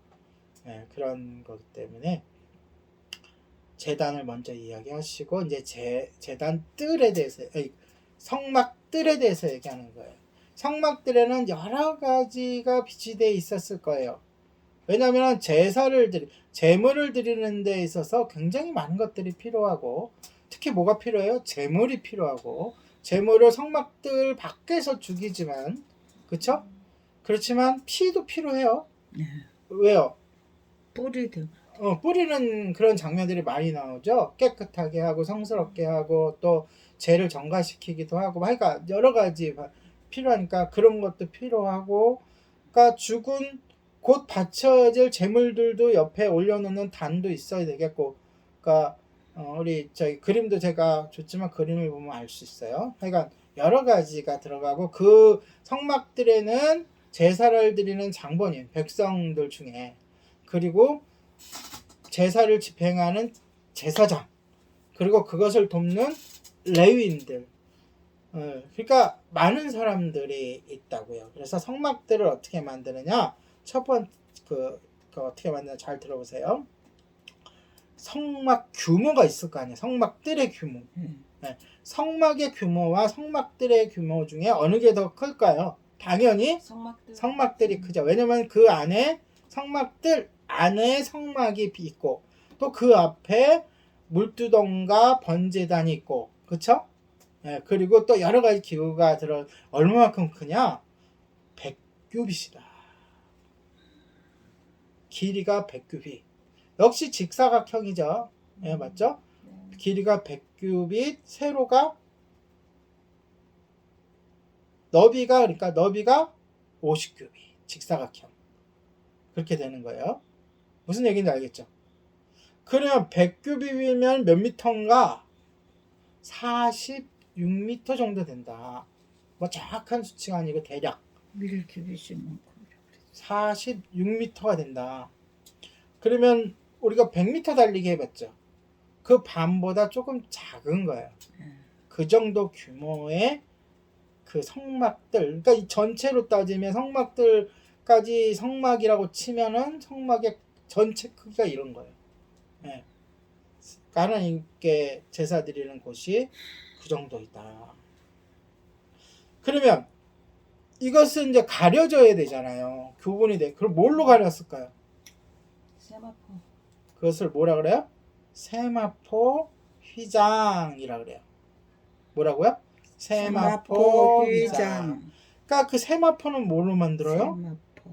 네, 그런 것 때문에 제단을 먼저 이야기하시고 이제 제단 뜰에 대해서 성막 뜰에 대해서 얘기하는 거예요. 성막들에는 여러 가지가 비치되어 있었을 거예요. 왜냐하면 제물을 드리는 데 있어서 굉장히 많은 것들이 필요하고 특히 뭐가 필요해요? 제물이 필요하고 제물을 성막들 밖에서 죽이지만 그렇죠? 그렇지만 피도 필요해요. 네. 왜요? 뿌리도. 뿌리는 그런 장면들이 많이 나오죠. 깨끗하게 하고 성스럽게 하고 또 죄를 정화시키기도 하고 그러니까 여러 가지 필요하니까 그런 것도 필요하고 그러니까 죽은 곧 바쳐질 제물들도 옆에 올려놓는 단도 있어야 되겠고 그러니까 우리 저희 그림도 제가 줬지만 그림을 보면 알 수 있어요. 그러니까 여러 가지가 들어가고 그 성막들에는 제사를 드리는 장본인 백성들 중에 그리고 제사를 집행하는 제사장 그리고 그것을 돕는 레위인들 그러니까 많은 사람들이 있다고요. 그래서 성막들을 어떻게 만드느냐 첫 번째 그 어떻게 만드냐 잘 들어보세요. 성막 규모가 있을 거 아니에요. 성막들의 규모. 네. 성막의 규모와 성막들의 규모 중에 어느 게 더 클까요? 당연히 성막들이 크죠. 왜냐면 그 안에 성막들 안에 성막이 있고 또 그 앞에 물두덩과 번제단이 있고 그쵸? 네, 그리고 또 여러 가지 기구가 들어 얼마만큼 크냐? 100규빗이다. 길이가 100규빗. 역시 직사각형이죠. 네, 맞죠? 길이가 100규빗, 세로가 너비가 50규빗. 직사각형. 그렇게 되는 거예요. 무슨 얘기인지 알겠죠? 그러면 100규빗이면 몇 미터인가? 46미터 정도 된다. 뭐 정확한 수치가 아니고 대략 46미터가 된다. 그러면 우리가 100m 달리기 해봤죠. 그 반보다 조금 작은 거예요. 그 정도 규모의 그 성막들, 그러니까 이 전체로 따지면 성막들까지 성막이라고 치면은 성막의 전체 크기가 이런 거예요. 네. 하나님께 제사 드리는 곳이 그 정도이다. 그러면 이것은 이제 가려져야 되잖아요. 구분이 돼. 그럼 뭘로 가렸을까요? 세마포. 그것을 뭐라 그래요? 세마포 휘장이라 그래요. 뭐라고요? 세마포 휘장. 그러니까 그 세마포는 뭘로 만들어요? 세마포.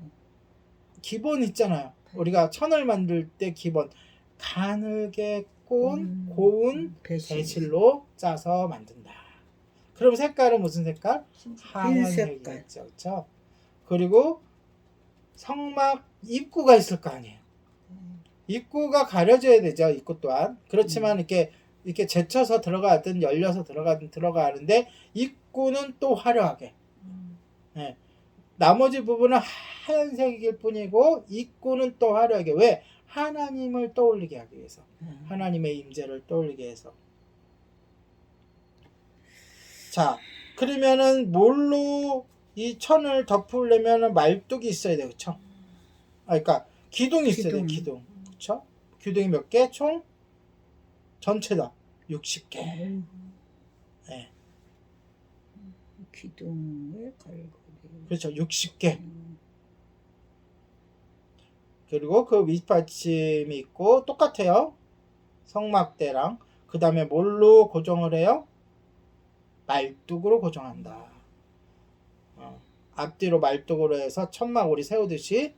기본 있잖아요. 우리가 천을 만들 때 기본 가늘게 고운 배실로 짜서 만든다. 그럼 색깔은 무슨 색깔? 하얀색이겠죠. 그렇죠? 그리고 성막 입구가 있을 거 아니에요. 입구가 가려져야 되죠. 입구 또한. 그렇지만 이렇게 제쳐서 들어가든 열려서 들어가든 들어가는데 입구는 또 화려하게. 네. 나머지 부분은 하얀색일 뿐이고 입구는 또 화려하게. 왜? 하나님을 떠올리게 하기 위해서. 하나님의 임재를 떠올리게 해서. 자, 그러면은 뭘로 이 천을 덮으려면 말뚝이 있어야 돼요. 그렇죠? 그러니까 기둥이 있어야 돼요. 기둥. 그렇죠? 기둥이 몇 개? 총 전체 다 60개. 네. 기둥을 갈고. 그렇죠. 60개. 그리고 그 밑받침이 있고 똑같아요. 성막대랑. 그 다음에 뭘로 고정을 해요? 말뚝으로 고정한다. 앞뒤로 말뚝으로 해서 천막오리 세우듯이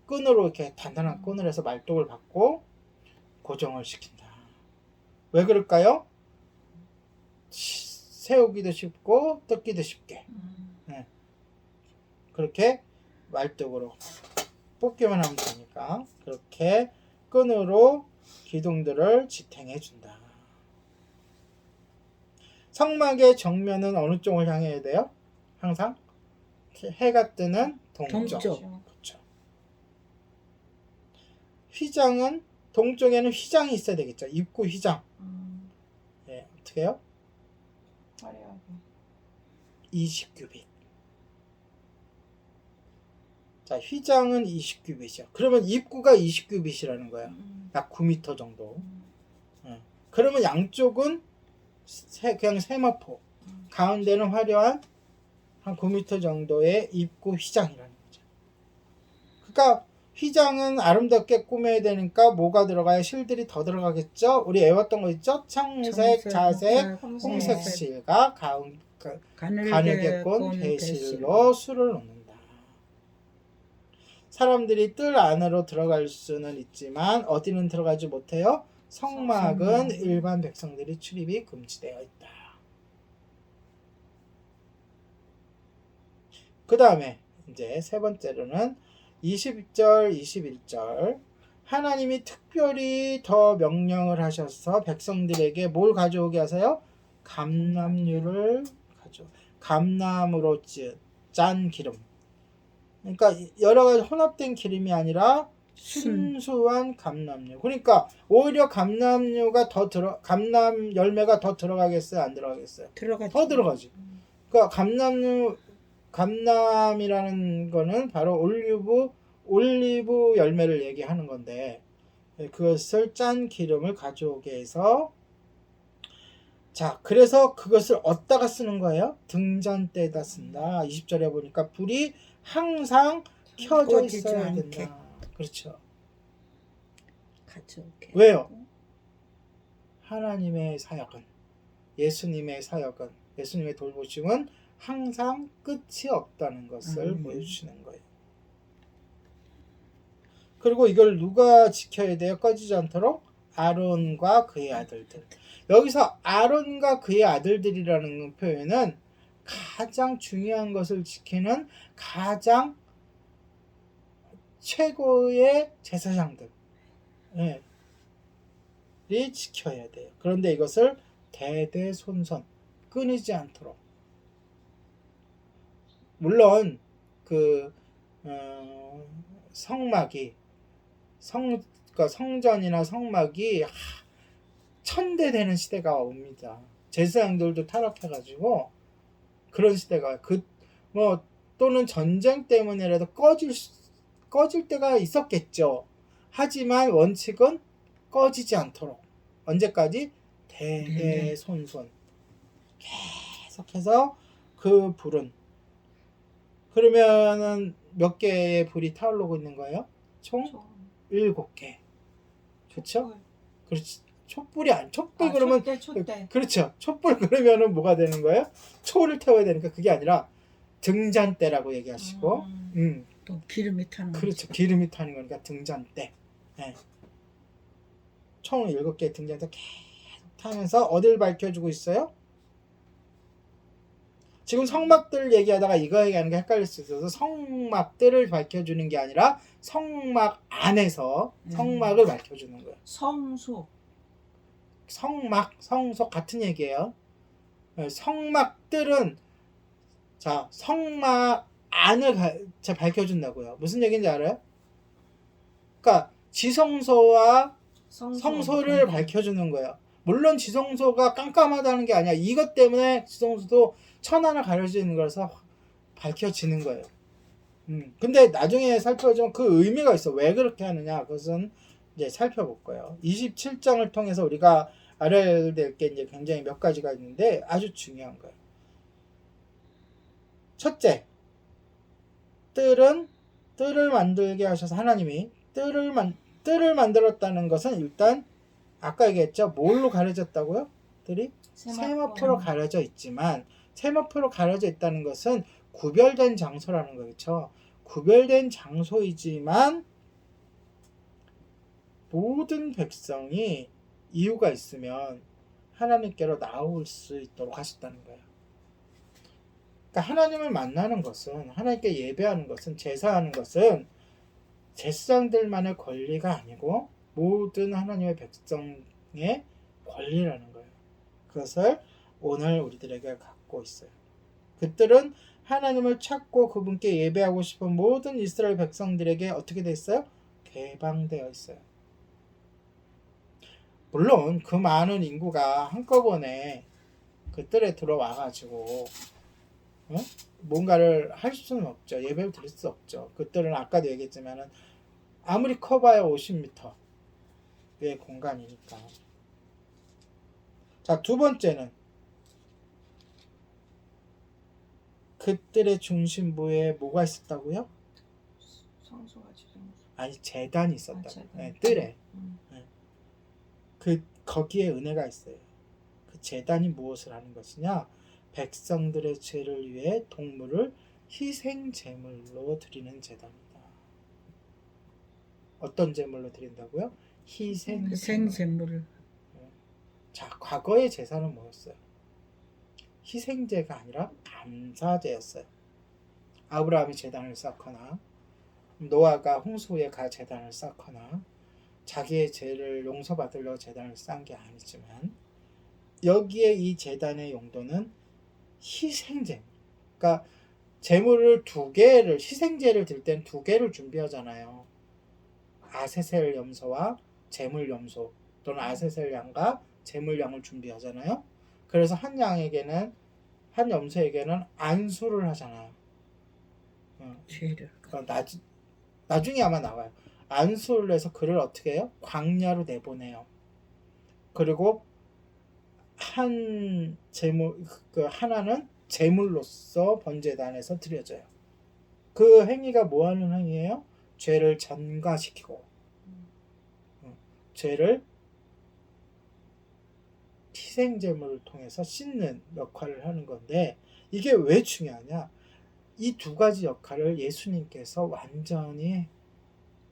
끈으로 이렇게 단단한 끈을 해서 말뚝을 받고 고정을 시킨다. 왜 그럴까요? 세우기도 쉽고 뜯기도 쉽게 그렇게 말뚝으로 뽑기만 하면 되니까 그렇게 끈으로 기둥들을 지탱해 준다. 성막의 정면은 어느 쪽을 향해야 돼요? 항상 해가 뜨는 동쪽. 그렇죠. 휘장은 동쪽에는 휘장이 있어야 되겠죠. 입구 휘장. 예, 어떻게 해요? 화려하게. 20규빗. 자, 휘장은 20규빗이야. 그러면 입구가 20규빗이라는 거야. 약 9m 정도. 그러면 양쪽은 그냥 세마포. 가운데는 화려한 한 9m 정도의 입구 휘장이라는 거죠. 그러니까 휘장은 아름답게 꾸며야 되니까 뭐가 들어가야 실들이 더 들어가겠죠. 우리 애웠던 거 있죠. 청색, 자색, 홍색 실과 가늘게 꼰 배실로 술을 놓는다. 사람들이 뜰 안으로 들어갈 수는 있지만 어디는 들어가지 못해요. 성막은 일반 백성들이 출입이 금지되어 있다. 그 다음에 이제 세 번째로는 20절, 21절 하나님이 특별히 더 명령을 하셔서 백성들에게 뭘 가져오게 하세요? 감람류를 감람으로 짠 기름. 그러니까 여러 가지 혼합된 기름이 아니라 순수한 감람류. 그러니까 오히려 감람 열매가 더 들어가겠어요? 안 들어가겠어요? 들어가죠. 더 들어가지. 그러니까 감람이라는 거는 바로 올리브 열매를 얘기하는 건데 그것을 짠 기름을 가져오게 해서 자, 그래서 그것을 어디다가 쓰는 거예요? 등잔대에다 쓴다. 20절에 보니까 불이 항상 켜져 있어야 된다. 그렇죠. 가져오게. 왜요? 하나님의 사역은, 예수님의 사역은, 예수님의 돌보심은 항상 끝이 없다는 것을 보여주시는 거예요. 그리고 이걸 누가 지켜야 돼요? 꺼지지 않도록? 아론과 그의 아들들. 여기서 아론과 그의 아들들이라는 표현은 가장 중요한 것을 지키는 가장 최고의 제사장들이 지켜야 돼요. 그런데 이것을 대대손손 끊이지 않도록. 물론 그 성막이 그러니까 성전이나 성막이 1000대 되는 시대가 옵니다. 제사장들도 타락해가지고 그런 시대가 또는 전쟁 때문에라도 꺼질 때가 있었겠죠. 하지만 원칙은 꺼지지 않도록 언제까지 대대손손 계속해서 그 불은 그러면은 몇 개의 불이 타오르고 있는 거예요? 총 7개. 그렇죠? 그렇지. 촛불 그러면 촛대. 그렇죠. 촛불 그러면은 뭐가 되는 거예요? 초를 태워야 되니까 그게 아니라 등잔대라고 얘기하시고 또 기름이 타는 그렇죠. 거죠. 기름이 타는 거니까 등잔대. 네. 총 7개의 등잔대 계속 타면서 어딜 밝혀주고 있어요? 지금 성막들 얘기하다가 이거 얘기하는 게 헷갈릴 수 있어서 성막들을 밝혀주는 게 아니라 성막 안에서 성막을 밝혀주는 거예요. 성막, 성속 같은 얘기예요. 성막들은 자 성막 안을 밝혀준다고요. 무슨 얘기인지 알아요? 그러니까 지성소와 성소를 밝혀주는 거예요. 물론 지성소가 깜깜하다는 게 아니야. 이것 때문에 지성소도 천하를 가려지는 거라서 밝혀지는 거예요. 근데 나중에 살펴보면 그 의미가 있어. 왜 그렇게 하느냐? 그것은 이제 살펴볼 거예요. 27장을 통해서 우리가 알아야 될 게 이제 굉장히 몇 가지가 있는데 아주 중요한 거예요. 첫째, 뜰을 만들게 하셔서 하나님이 뜰을 만들었다는 것은 일단 아까 얘기했죠. 뭘로 가려졌다고요? 뜰이? 세마포로 가려져 있지만 세마포로 가려져 있다는 것은 구별된 장소라는 거겠죠. 구별된 장소이지만 모든 백성이 이유가 있으면 하나님께로 나올 수 있도록 하셨다는 거예요. 그러니까 하나님을 만나는 것은, 하나님께 예배하는 것은, 제사하는 것은 제사장들만의 권리가 아니고 모든 하나님의 백성의 권리라는 거예요. 그것을 오늘 우리들에게 갖고 있어요. 그들은 하나님을 찾고 그분께 예배하고 싶은 모든 이스라엘 백성들에게 어떻게 돼 있어요? 개방되어 있어요. 물론 그 많은 인구가 한꺼번에 그들에 들어와가지고 뭔가를 할 수는 없죠. 예배를 드릴 수 없죠. 그들은 아까도 얘기했지만은 아무리 커봐야 50m의 공간이니까. 자, 두 번째는 그들의 중심부에 뭐가 있었다고요? 성소가 지금 아니, 제단이 있었다. 제단. 네, 뜰에. 거기에 은혜가 있어요. 그 제단이 무엇을 하는 것이냐? 백성들의 죄를 위해 동물을 희생 제물로 드리는 제단이다. 어떤 제물로 드린다고요? 희생 생샘물. 자, 과거의 제사는 뭐였어요? 희생제가 아니라 감사제였어요. 아브라함이 제단을 쌓거나 노아가 홍수에 가 제단을 쌓거나 자기의 죄를 용서받으려고 제단을 쌓은 게 아니지만 여기에 이 제단의 용도는 희생제. 그러니까 제물을 두 개를, 희생제를 드릴 땐 두 개를 준비하잖아요. 아세셀 염소와 제물 염소 또는 아세셀 양과 제물 양을 준비하잖아요. 그래서 한 양에게는, 한 염소에게는 안수를 하잖아요. 죄를. 나중에 아마 나와요. 안수를 해서 그를 어떻게 해요? 광야로 내보내요. 그리고 한 제물, 그 하나는 제물로서 번제단에서 드려져요. 그 행위가 뭐 하는 행위예요? 죄를 전가시키고 죄를 희생제물을 통해서 씻는 역할을 하는 건데, 이게 왜 중요하냐? 이 두 가지 역할을 예수님께서 완전히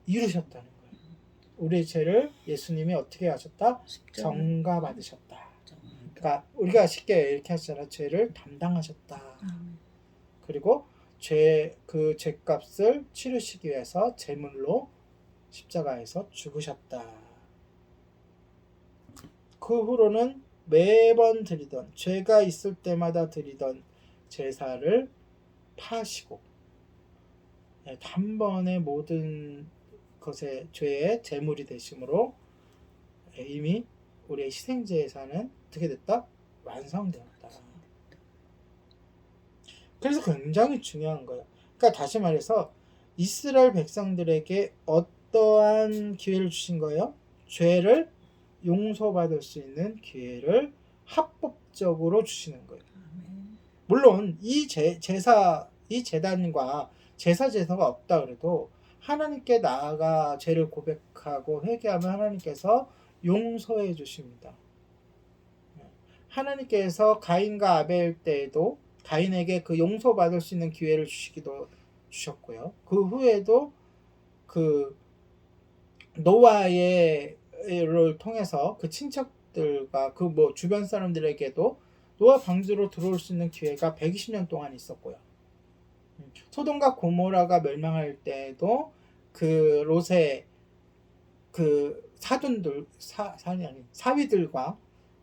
이루셨다는 거예요. 우리의 죄를 예수님이 어떻게 하셨다? 정가 받으셨다. 그러니까 우리가 쉽게 이렇게 하잖아요. 죄를 담당하셨다. 그리고 그 죄값을 치르시기 위해서 제물로 십자가에서 죽으셨다. 그 후로는 매번 드리던, 죄가 있을 때마다 드리던 제사를 파시고 단번에 모든 것의 죄의 제물이 되심으로 이미 우리의 희생제사는 어떻게 됐다? 완성되었다. 그래서 굉장히 중요한 거예요. 그러니까 다시 말해서 이스라엘 백성들에게 어떠한 기회를 주신 거예요? 죄를 용서받을 수 있는 기회를 합법적으로 주시는 거예요. 물론 이 제단과 제사가 없다 그래도 하나님께 나아가 죄를 고백하고 회개하면 하나님께서 용서해 주십니다. 하나님께서 가인과 아벨 때에도 가인에게 그 용서받을 수 있는 기회를 주셨고요. 그 후에도 그 노아를 통해서 그 친척들과 그 주변 사람들에게도 노아 방주로 들어올 수 있는 기회가 120년 동안 있었고요. 소돔과 고모라가 멸망할 때에도 그 롯의 그 사위들과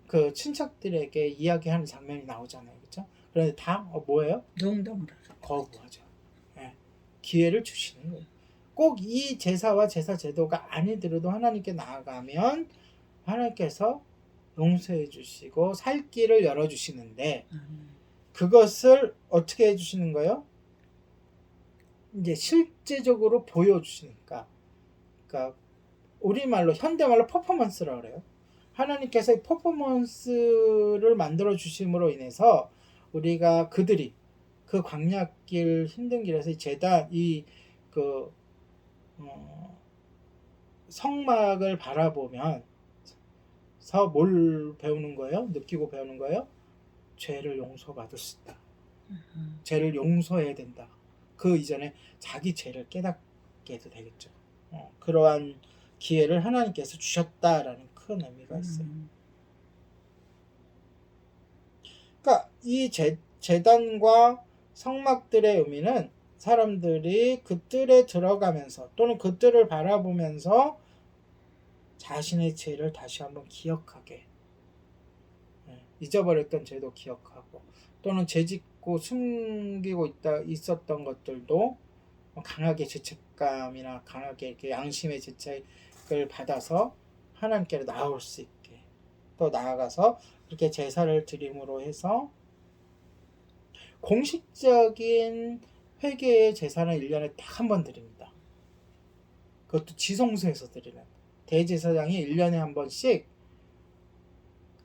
그 친척들에게 이야기하는 장면이 나오잖아요. 그렇죠? 그런데 다 뭐예요? 농담을 거부하죠. 기회를 주시는 거예요. 꼭 이 제사와 제사 제도가 아니더라도 하나님께 나아가면 하나님께서 용서해 주시고 살 길을 열어 주시는데, 그것을 어떻게 해 주시는 거예요? 이제 실제적으로 보여 주시니까. 그러니까 우리말로 현대말로 퍼포먼스라고 그래요. 하나님께서 이 퍼포먼스를 만들어 주심으로 인해서 우리가 그들이 그 광야길 힘든 길에서 성막을 바라보면서 뭘 배우는 거예요? 느끼고 배우는 거예요? 죄를 용서받을 수 있다. 죄를 용서해야 된다. 그 이전에 자기 죄를 깨닫게 해도 되겠죠. 그러한 기회를 하나님께서 주셨다라는 큰 의미가 있어요. 그러니까 이 제단과 성막들의 의미는 사람들이 그 뜰에 들어가면서 또는 그 뜰을 바라보면서 자신의 죄를 다시 한번 기억하게, 잊어버렸던 죄도 기억하고, 또는 죄짓고 숨기고 있었던 것들도 강하게 죄책감이나 강하게 이렇게 양심의 죄책을 받아서 하나님께로 나올 수 있게, 또 나아가서 그렇게 제사를 드림으로 해서 공식적인 회개의 제사는 1년에 딱 한 번 드립니다. 그것도 지성소에서 드리는, 대제사장이 1년에 한 번씩,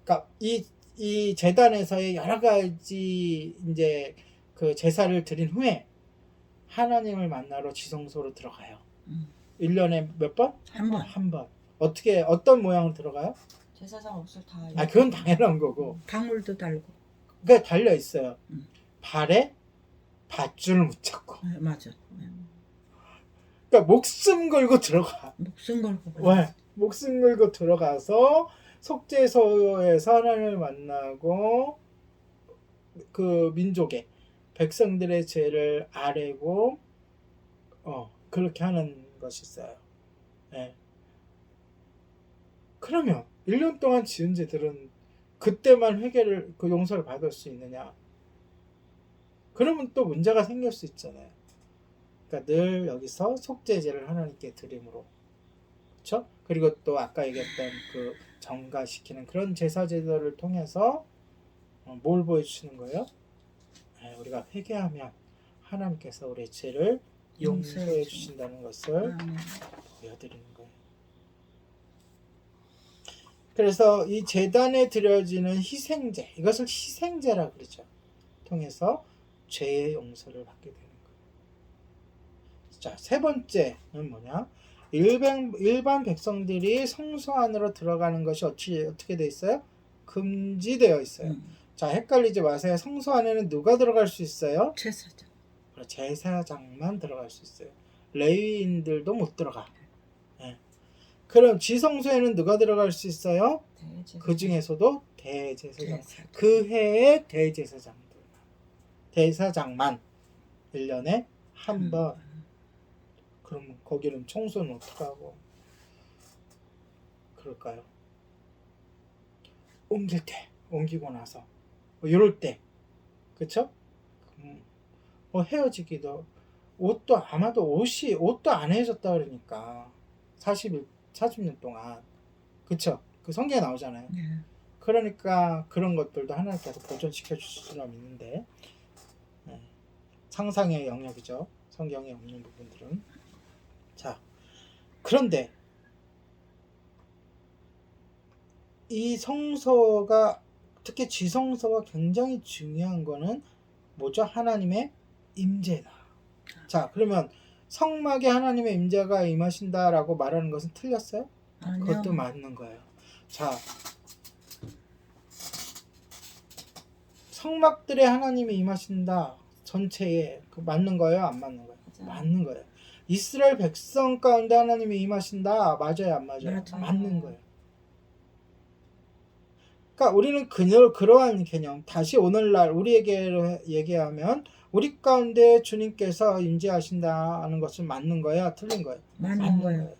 그러니까 이 제단에서의 여러 가지 이제 그 제사를 드린 후에 하나님을 만나러 지성소로 들어가요. 1년에 몇 번? 한 번. 어떻게, 어떤 모양으로 들어가요? 제사장 옷을 다. 그건 당연한 거고. 방울도 달고. 그게 달려 있어요. 발에 밧줄을 붙잡고. 맞아. 그러니까 목숨 걸고 들어가. 목숨 걸고. 왜? 목숨 걸고 들어가서 속죄소에서 하나님을 만나고 그 민족의 백성들의 죄를 아뢰고 그렇게 하는 것이 있어요. 네. 그러면 1년 동안 지은 죄들은 그때만 회개를, 그 용서를 받을 수 있느냐? 그러면 또 문제가 생길 수 있잖아요. 그러니까 늘 여기서 속죄제를 하나님께 드림으로, 그렇죠? 그리고 또 아까 얘기했던 그 정가시키는 그런 제사 제도를 통해서 뭘 보여주시는 거예요? 우리가 회개하면 하나님께서 우리의 죄를 용서해 주신다는 것을 보여드리는 거예요. 그래서 이 제단에 드려지는 희생제, 이것을 희생제라 그러죠. 통해서 죄의 용서를 받게 되는 거예요. 자, 세 번째는 뭐냐? 일반 백성들이 성소 안으로 들어가는 것이 어떻게 돼 있어요? 금지되어 있어요. 자, 헷갈리지 마세요. 성소 안에는 누가 들어갈 수 있어요? 제사장. 제사장만 들어갈 수 있어요. 레위인들도 못 들어가. 네. 그럼 지성소에는 누가 들어갈 수 있어요? 그 중에서도 대제사장. 그 해의 대제사장만 1년에 한 번. 그럼 거기는 청소는 어떻게 하고 그럴까요? 옮길 때, 옮기고 나서 이럴 때, 그쵸? 헤어지기도, 옷도 아마도 옷도 안 헤어졌다 그러니까 40년 동안, 그쵸? 그 성경에 나오잖아요. 그러니까 그런 것들도 하나님께서 보존시켜 주실 수는 있는데, 상상의 영역이죠. 성경에 없는 부분들은. 자, 그런데 이 성소가, 특히 지성소가 굉장히 중요한 거는 뭐죠? 하나님의 임재다. 자, 그러면 성막에 하나님의 임재가 임하신다라고 말하는 것은 틀렸어요? 아니요. 그것도 맞는 거예요. 자, 성막들에 하나님이 임하신다 전체에, 그 맞는 거예요? 안 맞는 거예요? 맞는 거예요. 이스라엘 백성 가운데 하나님이 임하신다, 맞아요? 안 맞아요? 맞는 거예요. 그러니까 우리는 그러한 개념, 다시 오늘날 우리에게 얘기하면 우리 가운데 주님께서 임재하신다는 것은 맞는 거야, 틀린 거예요? 맞는 거예요.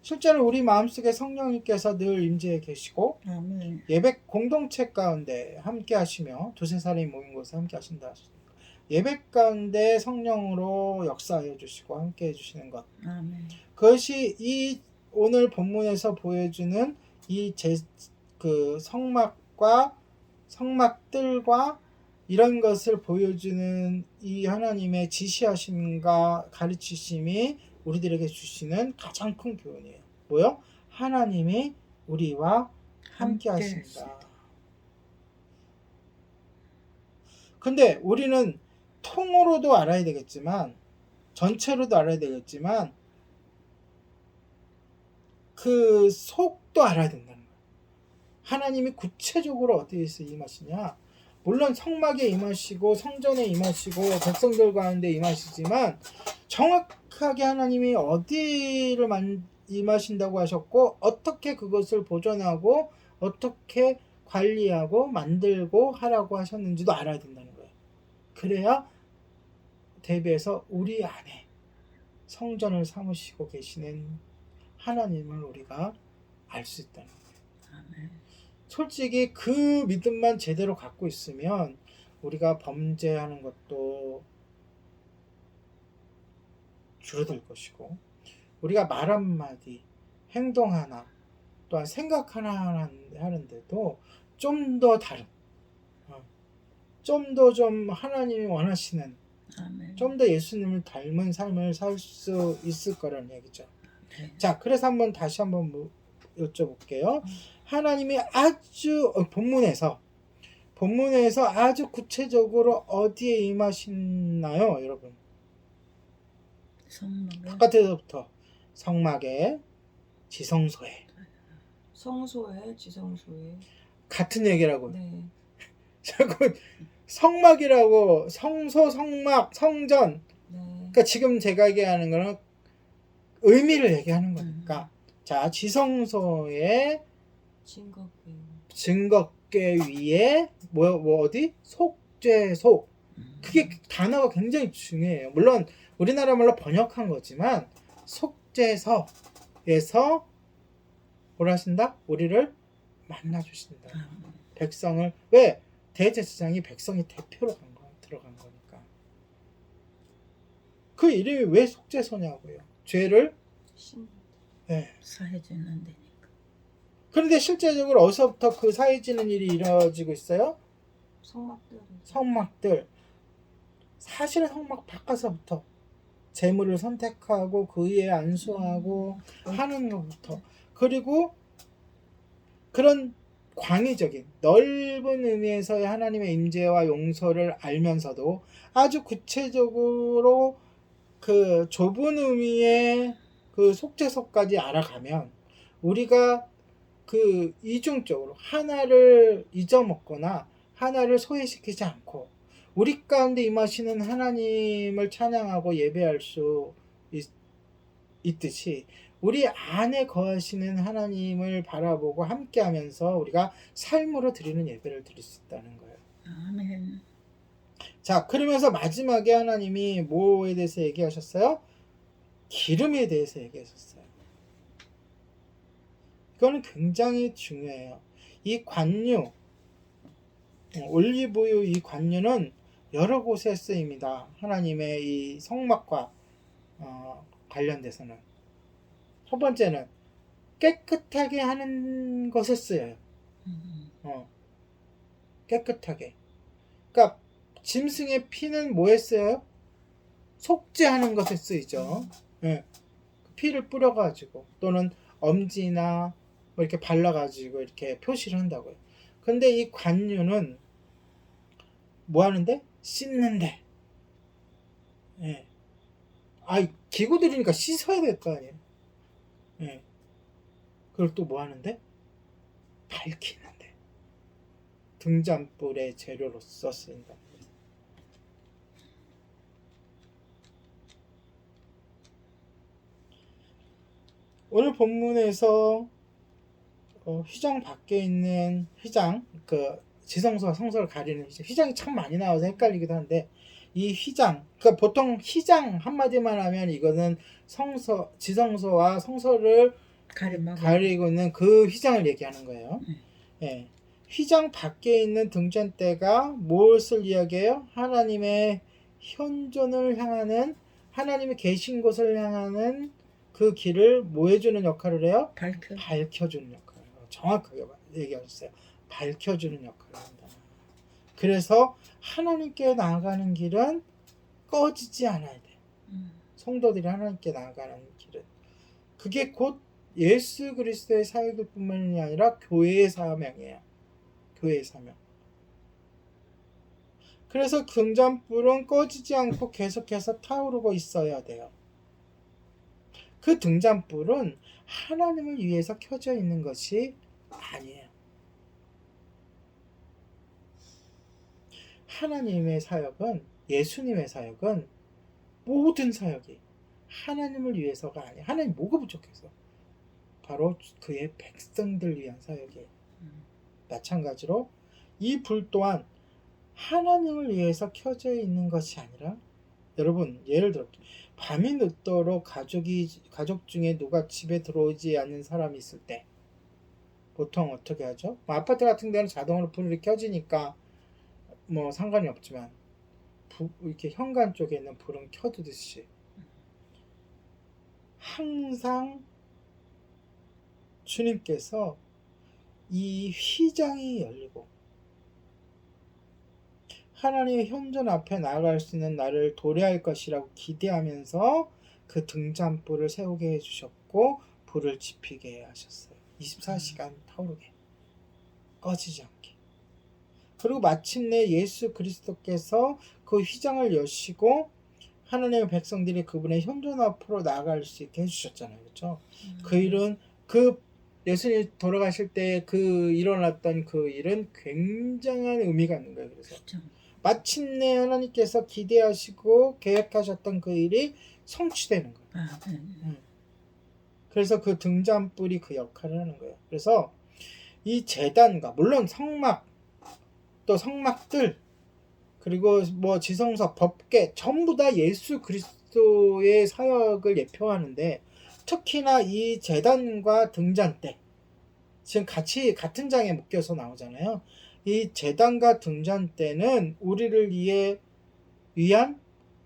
실제로 우리 마음속에 성령님께서 늘 임재해 계시고, 아멘. 예배 공동체 가운데 함께 하시며 두세 사람이 모인 곳에 함께 하신다. 예배 가운데 성령으로 역사해 주시고 함께 해 주시는 것. 아멘. 그것이 이 오늘 본문에서 보여주는 그 성막과 성막들과 이런 것을 보여주는 이 하나님의 지시하심과 가르치심이 우리들에게 주시는 가장 큰 교훈이에요. 뭐요? 하나님이 우리와 함께 하신다. 근데 우리는 통으로도 알아야 되겠지만, 전체로도 알아야 되겠지만, 그 속도 알아야 된다는 거예요. 하나님이 구체적으로 어디에서 임하시냐? 물론 성막에 임하시고 성전에 임하시고 백성들 가운데 임하시지만 정확하게 하나님이 어디를 임하신다고 하셨고 어떻게 그것을 보존하고 어떻게 관리하고 만들고 하라고 하셨는지도 알아야 된다는 거예요. 그래야 대비해서 우리 안에 성전을 삼으시고 계시는 하나님을 우리가 알 수 있다는 거예요. 아멘. 솔직히 그 믿음만 제대로 갖고 있으면 우리가 범죄하는 것도 줄어들 것이고 우리가 말 한마디, 행동 하나, 또한 생각 하나 하는데도 좀 더 다른, 좀 더 좀 하나님이 원하시는, 아멘. 좀 더 예수님을 닮은 삶을 살 수 있을 거라는 얘기죠. 네. 자, 그래서 다시 한번 여쭤볼게요. 하나님이 아주 본문에서 아주 구체적으로 어디에 임하시나요, 여러분? 성막에. 바깥에서부터 성막에, 지성소에. 성소에 지성소에. 같은 얘기라고. 네. 자꾸 성막이라고 성소, 성막, 성전. 네. 그러니까 지금 제가 얘기하는 거는 의미를 얘기하는 거니까. 자, 지성소에 증거궤 위에 뭐 어디? 속죄소. 그게 단어가 굉장히 중요해요. 물론 우리나라 말로 번역한 거지만 속죄서에서 뭘 하신다? 우리를 만나 주신다. 백성을 왜? 대제사장이 백성의 대표로 들어간 거니까. 그 이름이 왜 속죄소냐고요. 죄를 사해지는 데니까. 그런데 실제적으로 어디서부터 그 사해지는 일이 이루어지고 있어요? 성막들. 사실은 성막 바깥서부터 재물을 선택하고 그 위에 안수하고 하는 것부터, 그리고 그런 광의적인 넓은 의미에서의 하나님의 임재와 용서를 알면서도 아주 구체적으로 그 좁은 의미의 그 속죄소까지 알아가면 우리가 그 이중적으로 하나를 잊어먹거나 하나를 소외시키지 않고 우리 가운데 임하시는 하나님을 찬양하고 예배할 수 있듯이 우리 안에 거하시는 하나님을 바라보고 함께하면서 우리가 삶으로 드리는 예배를 드릴 수 있다는 거예요. 아멘. 자, 그러면서 마지막에 하나님이 뭐에 대해서 얘기하셨어요? 기름에 대해서 얘기하셨어요. 이거는 굉장히 중요해요. 이 관유, 올리브유 이 관유는 여러 곳에 쓰입니다. 하나님의 이 성막과 관련돼서는. 첫 번째는 깨끗하게 하는 것에 쓰여요. 깨끗하게. 그러니까 짐승의 피는 뭐에 쓰여요? 속죄하는 것에 쓰이죠. 네. 피를 뿌려가지고 또는 엄지나 뭐 이렇게 발라가지고 이렇게 표시를 한다고요. 근데 이 관유는 뭐 하는데? 씻는데. 예. 기구들이니까 씻어야 될 거 아니에요. 예. 그걸 또 뭐 하는데? 밝히는데. 등잔불의 재료로서 쓰인다. 오늘 본문에서 휘장 밖에 있는 휘장, 그 지성소와 성소를 가리는 휘장이 참 많이 나와서 헷갈리기도 한데, 이 휘장, 그러니까 보통 휘장 한마디만 하면 이거는 지성소와 성소를 가리고 있는 그 휘장을 얘기하는 거예요. 예. 휘장 밖에 있는 등잔대가 무엇을 이야기해요? 하나님의 현존을 향하는, 하나님이 계신 곳을 향하는 그 길을 뭐 해주는 역할을 해요? 밝혀주는 역할을 해요. 정확하게 얘기하셨어요. 밝혀주는 역할을 한다. 그래서 하나님께 나아가는 길은 꺼지지 않아야 돼. 성도들이 하나님께 나아가는 길은. 그게 곧 예수 그리스도의 사역일 뿐만이 아니라 교회의 사명이에요. 교회의 사명. 그래서 등잔불은 꺼지지 않고 계속해서 타오르고 있어야 돼요. 그 등잔불은 하나님을 위해서 켜져 있는 것이 아니에요. 하나님의 사역은, 예수님의 사역은 모든 사역이 하나님을 위해서가 아니야. 하나님 뭐가 부족해서? 바로 그의 백성들 위한 사역이에요. 마찬가지로 이 불 또한 하나님을 위해서 켜져 있는 것이 아니라, 여러분 예를 들어 밤이 늦도록 가족 중에 누가 집에 들어오지 않는 사람이 있을 때 보통 어떻게 하죠? 뭐 아파트 같은 데는 자동으로 불이 켜지니까 뭐 상관이 없지만 이렇게 현관 쪽에 있는 불은 켜두듯이 항상 주님께서 이 휘장이 열리고 하나님의 현존 앞에 나아갈 수 있는 나를 도래할 것이라고 기대하면서 그 등잔불을 세우게 해주셨고 불을 지피게 하셨어요. 24시간 타오르게, 꺼지지 않게. 그리고 마침내 예수 그리스도께서 그 휘장을 여시고 하나님의 백성들이 그분의 현존 앞으로 나아갈 수 있게 해주셨잖아요. 그렇죠? 그 일은, 그 예수님 돌아가실 때 그 일어났던 그 일은 굉장한 의미가 있는 거예요. 그래서 그렇죠. 마침내 하나님께서 기대하시고 계획하셨던 그 일이 성취되는 거예요. 아, 네. 그래서 그 등잔불이 그 역할을 하는 거예요. 그래서 이 제단과 물론 성막, 또 성막들, 그리고 뭐 지성석, 법궤 전부 다 예수 그리스도의 사역을 예표하는데, 특히나 이 제단과 등잔대, 지금 같이 같은 장에 묶여서 나오잖아요. 이 제단과 등잔대는 우리를 위한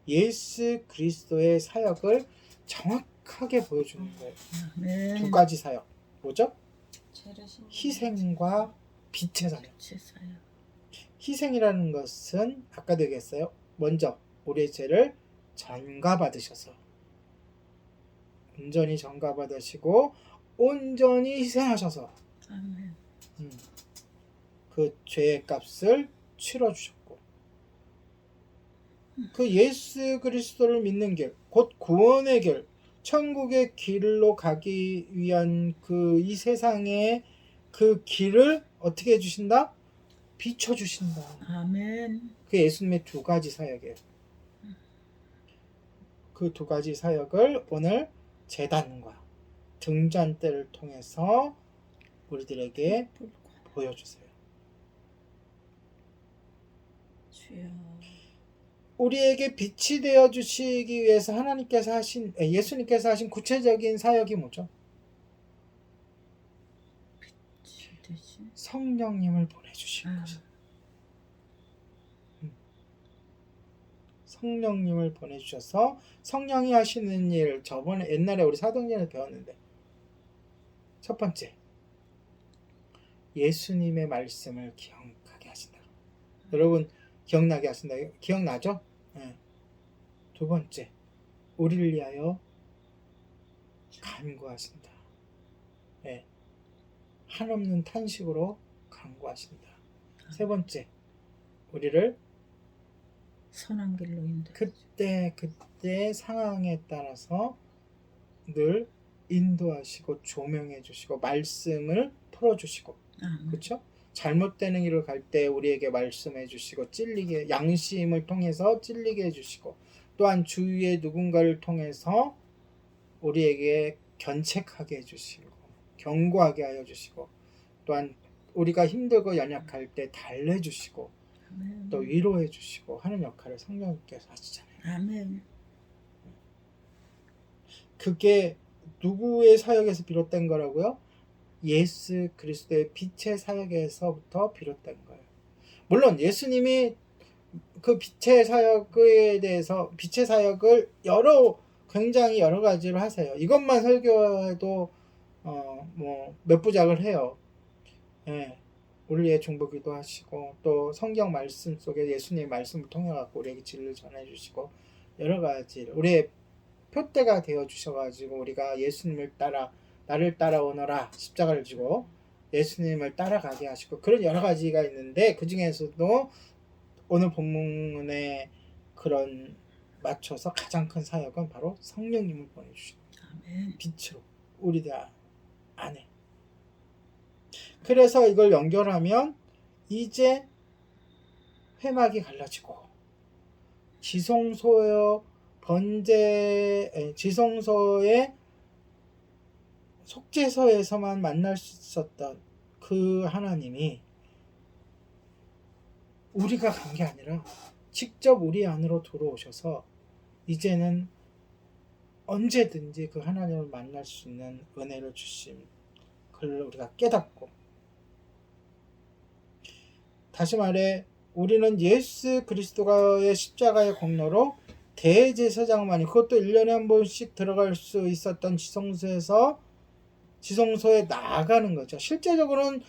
예수 그리스도의 사역을 정확하게 보여주는 거예요. 아멘. 두 가지 사역. 뭐죠? 재래신 희생과 빛의 사역. 빛의 사역. 희생이라는 것은 아까도 얘기했어요. 먼저 우리의 죄를 전가받으셔서 온전히 전가받으시고 온전히 희생하셔서 아멘. 그 죄의 값을 치러주셨고, 그 예수 그리스도를 믿는 길, 곧 구원의 길, 천국의 길로 가기 위한 그 이 세상의 그 길을 어떻게 해주신다? 비춰주신다. 아멘. 그 예수님의 두 가지 사역이에요. 그 두 가지 사역을 오늘 제단과 등잔대를 통해서 우리들에게 보여주세요. 주여. 우리에게 빛이 되어 주시기 위해서 하나님께서 하신, 예수님께서 하신 구체적인 사역이 뭐죠? 되지. 성령님을 보내주신 것입니다. 성령님을 보내주셔서 성령이 하시는 일, 저번에 옛날에 우리 사도행전에 배웠는데, 첫 번째, 예수님의 말씀을 기억하게 하신다. 여러분 기억나게 하신다. 기억나죠? 네. 두 번째, 우리를 위하여 간구하신다. 네. 한없는 탄식으로 간구하신다. 세 번째, 우리를 선한 길로 인도. 그때 상황에 따라서 늘 인도하시고 조명해 주시고 말씀을 풀어 주시고, 그렇죠? 잘못되는 길을 갈 때 우리에게 말씀해 주시고, 찔리게, 양심을 통해서 찔리게 해 주시고, 또한 주위의 누군가를 통해서 우리에게 견책하게 해 주시고 경고하게 하여 주시고, 또한 우리가 힘들고 연약할 때 달래 주시고 또 위로해 주시고 하는 역할을 성령님께서 하시잖아요. 아멘. 그게 누구의 사역에서 비롯된 거라고요? 예수 그리스도의 빛의 사역에서부터 비롯된 거예요. 물론 예수님이 그 빛의 사역에 대해서, 빛의 사역을 굉장히 여러 가지로 하세요. 이것만 설교해도 뭐 몇 부작을 해요. 예. 우리의 중보기도 하시고, 또 성경 말씀 속에 예수님의 말씀을 통해 갖고 우리에게 진리를 전해 주시고, 여러 가지 우리의 표대가 되어 주셔가지고 우리가 예수님을 따라, 나를 따라오너라 십자가를 지고 예수님을 따라가게 하시고, 그런 여러 가지가 있는데 그 중에서도 오늘 본문에 그런 맞춰서 가장 큰 사역은 바로 성령님을 보내주시는 아멘. 빛으로 우리들 안에. 그래서 이걸 연결하면 이제 회막이 갈라지고 지성소의 속죄소에서만 만날 수 있었던 그 하나님이 우리가 간 게 아니라 직접 우리 안으로 들어오셔서 이제는 언제든지 그 하나님을 만날 수 있는 은혜를 주심, 그걸 우리가 깨닫고, 다시 말해 우리는 예수 그리스도의 십자가의 공로로 대제사장만이, 그것도 1년에 한 번씩 들어갈 수 있었던 지성소에 나아가는 거죠. 실제적으로는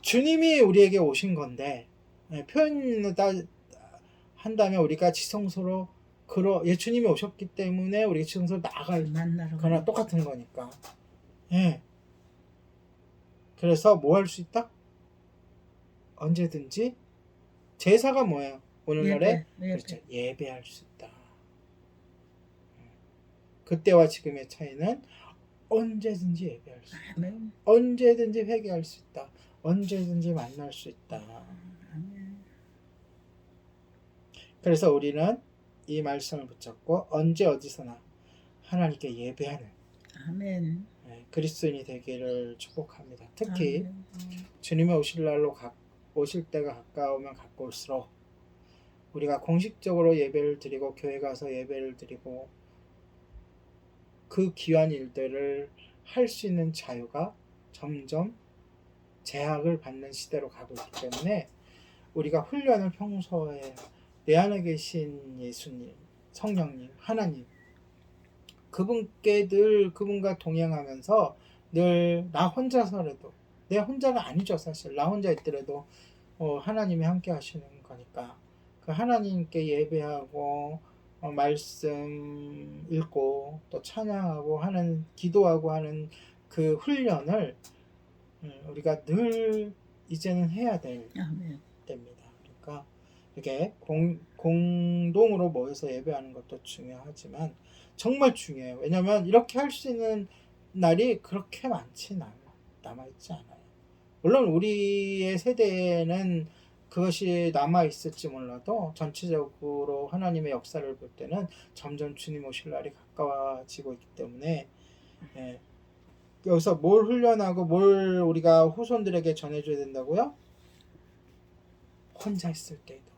주님이 우리에게 오신 건데, 표현을 한다면 우리가 지성소로 예수님이 오셨기 때문에 우리가 지성소로 나아갈 만나러 거나 똑같은 거니까. 예. 그래서 뭐 할 수 있다? 언제든지. 제사가 뭐예요? 오늘날에 그렇죠. 예배할 수 있다. 그때와 지금의 차이는 언제든지 예배할 수 있다. 아멘. 언제든지 회개할 수 있다. 언제든지 만날 수 있다. 아멘. 그래서 우리는 이 말씀을 붙잡고 언제 어디서나 하나님께 예배하는 아멘. 그리스도인이 되기를 축복합니다. 특히 아멘. 주님의 오실 때가 가까우면 가까울수록 우리가 공식적으로 예배를 드리고 교회 가서 예배를 드리고 그 귀한 일들을 할 수 있는 자유가 점점 제약을 받는 시대로 가고 있기 때문에 우리가 훈련을 평소에 내 안에 계신 예수님, 성령님, 하나님, 그분과 동행하면서 늘 나 혼자서라도, 내 혼자가 아니죠 사실, 나 혼자 있더라도 하나님이 함께 하시는 거니까 그 하나님께 예배하고 말씀 읽고 또 찬양하고 하는, 기도하고 하는 그 훈련을 우리가 늘 이제는 해야 될 아멘. 때입니다. 그러니까 이렇게 공동으로 모여서 예배하는 것도 중요하지만 정말 중요해요. 왜냐하면 이렇게 할 수 있는 날이 그렇게 많지 남아있지 않아요. 물론 우리의 세대에는 그것이 남아있을지 몰라도 전체적으로 하나님의 역사를 볼 때는 점점 주님 오실 날이 가까워지고 있기 때문에 여기서 뭘 훈련하고 뭘 우리가 후손들에게 전해줘야 된다고요? 혼자 있을 때도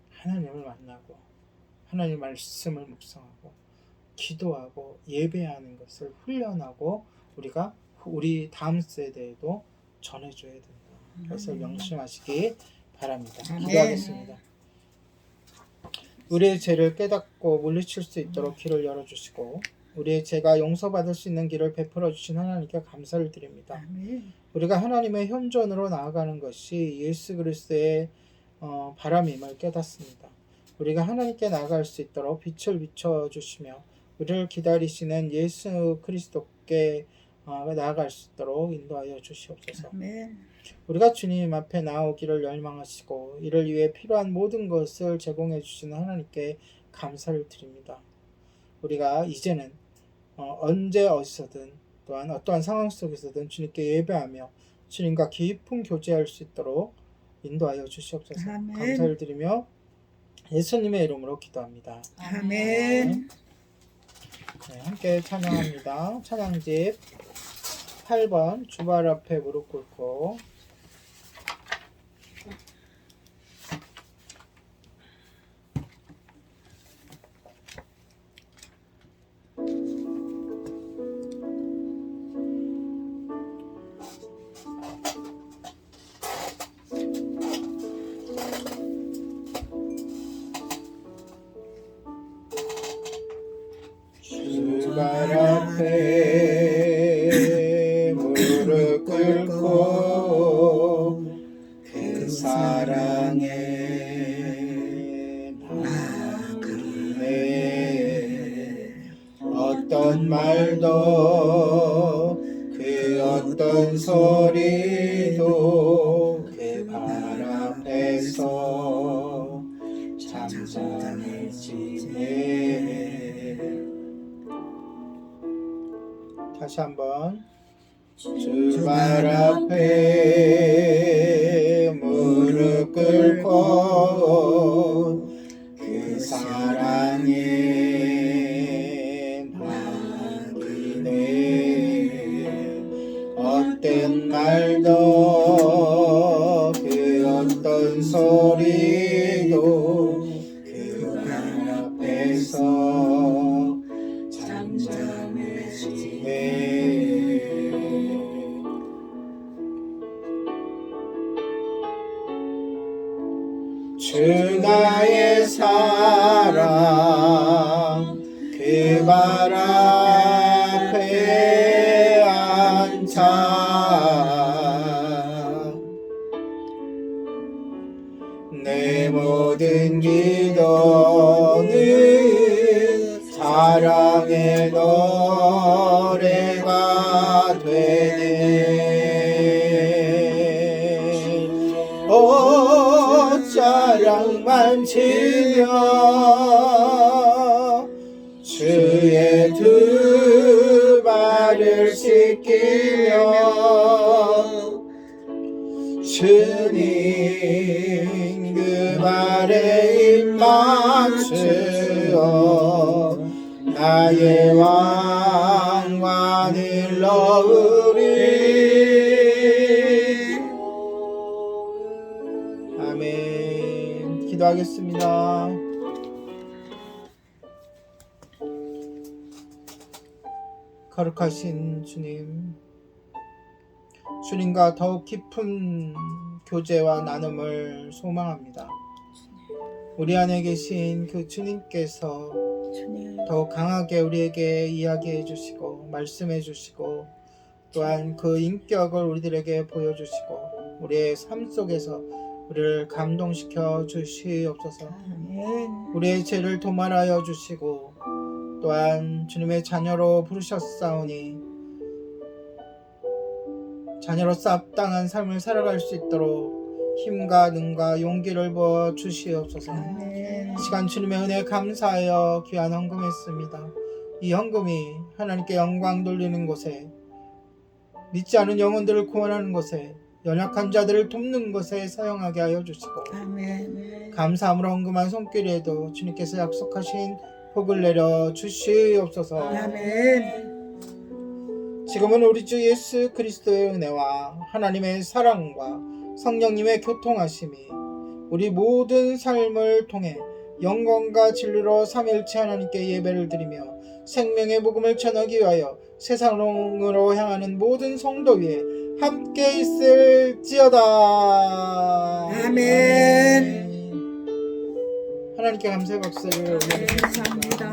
하나님을 만나고 하나님의 말씀을 묵상하고 기도하고 예배하는 것을 훈련하고 우리가 우리 다음 세대에도 전해줘야 된다. 그래서 명심하시기 바랍니다. 아멘. 기도하겠습니다. 우리의 죄를 깨닫고 물리칠 수 있도록 길을 열어주시고 우리의 죄가 용서받을 수 있는 길을 베풀어 주신 하나님께 감사를 드립니다. 아멘. 우리가 하나님의 현존으로 나아가는 것이 예수 그리스도의 바람임을 깨닫습니다. 우리가 하나님께 나아갈 수 있도록 빛을 비춰주시며 우리를 기다리시는 예수 그리스도께 나아갈 수 있도록 인도하여 주시옵소서. 아멘. 우리가 주님 앞에 나오기를 열망하시고 이를 위해 필요한 모든 것을 제공해 주시는 하나님께 감사를 드립니다. 우리가 이제는 언제 어디서든 또한 어떠한 상황 속에서든 주님께 예배하며 주님과 깊은 교제할 수 있도록 인도하여 주시옵소서. 아멘. 감사를 드리며 예수님의 이름으로 기도합니다. 아멘. 네, 함께 찬양합니다. 찬양집 8번 주발 앞에 무릎 꿇고 주발 앞에 무릎 꿇고 그 사랑에 나그네 어떤 말도 그 어떤 소리도 그 발 앞에서 잠잠해지네. 다시 한번 주발 앞에 무릎 꿇고 소리도 그 발 앞에서 잠잠해지네. 주 나의 사랑 그 발 앞에 앉아 내 모든 기도는 사랑의 노래가 되네. 옷자락만 치며 주의 두 발을 씻기며 주님 그 발에 입 맞추어 나의 왕관을 넣으리. 아멘. 기도하겠습니다. 거룩하신 주님, 주님과 더욱 깊은 교제와 나눔을 소망합니다. 우리 안에 계신 그 주님께서 주님 더욱 강하게 우리에게 이야기해 주시고 말씀해 주시고 또한 그 인격을 우리들에게 보여주시고 우리의 삶 속에서 우리를 감동시켜 주시옵소서. 아멘. 우리의 죄를 도말하여 주시고 또한 주님의 자녀로 부르셨사오니 자녀로서 합당한 삶을 살아갈 수 있도록 힘과 능과 용기를 부어 주시옵소서. 아멘. 이 시간 주님의 은혜에 감사하여 귀한 헌금했습니다. 이 헌금이 하나님께 영광 돌리는 곳에, 믿지 않은 영혼들을 구원하는 곳에, 연약한 자들을 돕는 것에 사용하게 하여 주시고 아멘. 감사함으로 헌금한 손길에도 주님께서 약속하신 복을 내려 주시옵소서. 아멘. 지금은 우리 주 예수 그리스도의 은혜와 하나님의 사랑과 성령님의 교통하심이 우리 모든 삶을 통해 영광과 진리로 삼위일체 하나님께 예배를 드리며 생명의 복음을 전하기 위하여 세상으로 향하는 모든 성도 위에 함께 있을지어다. 아멘. 하나님께 감사의 박수를 올려드립니다. 감사합니다.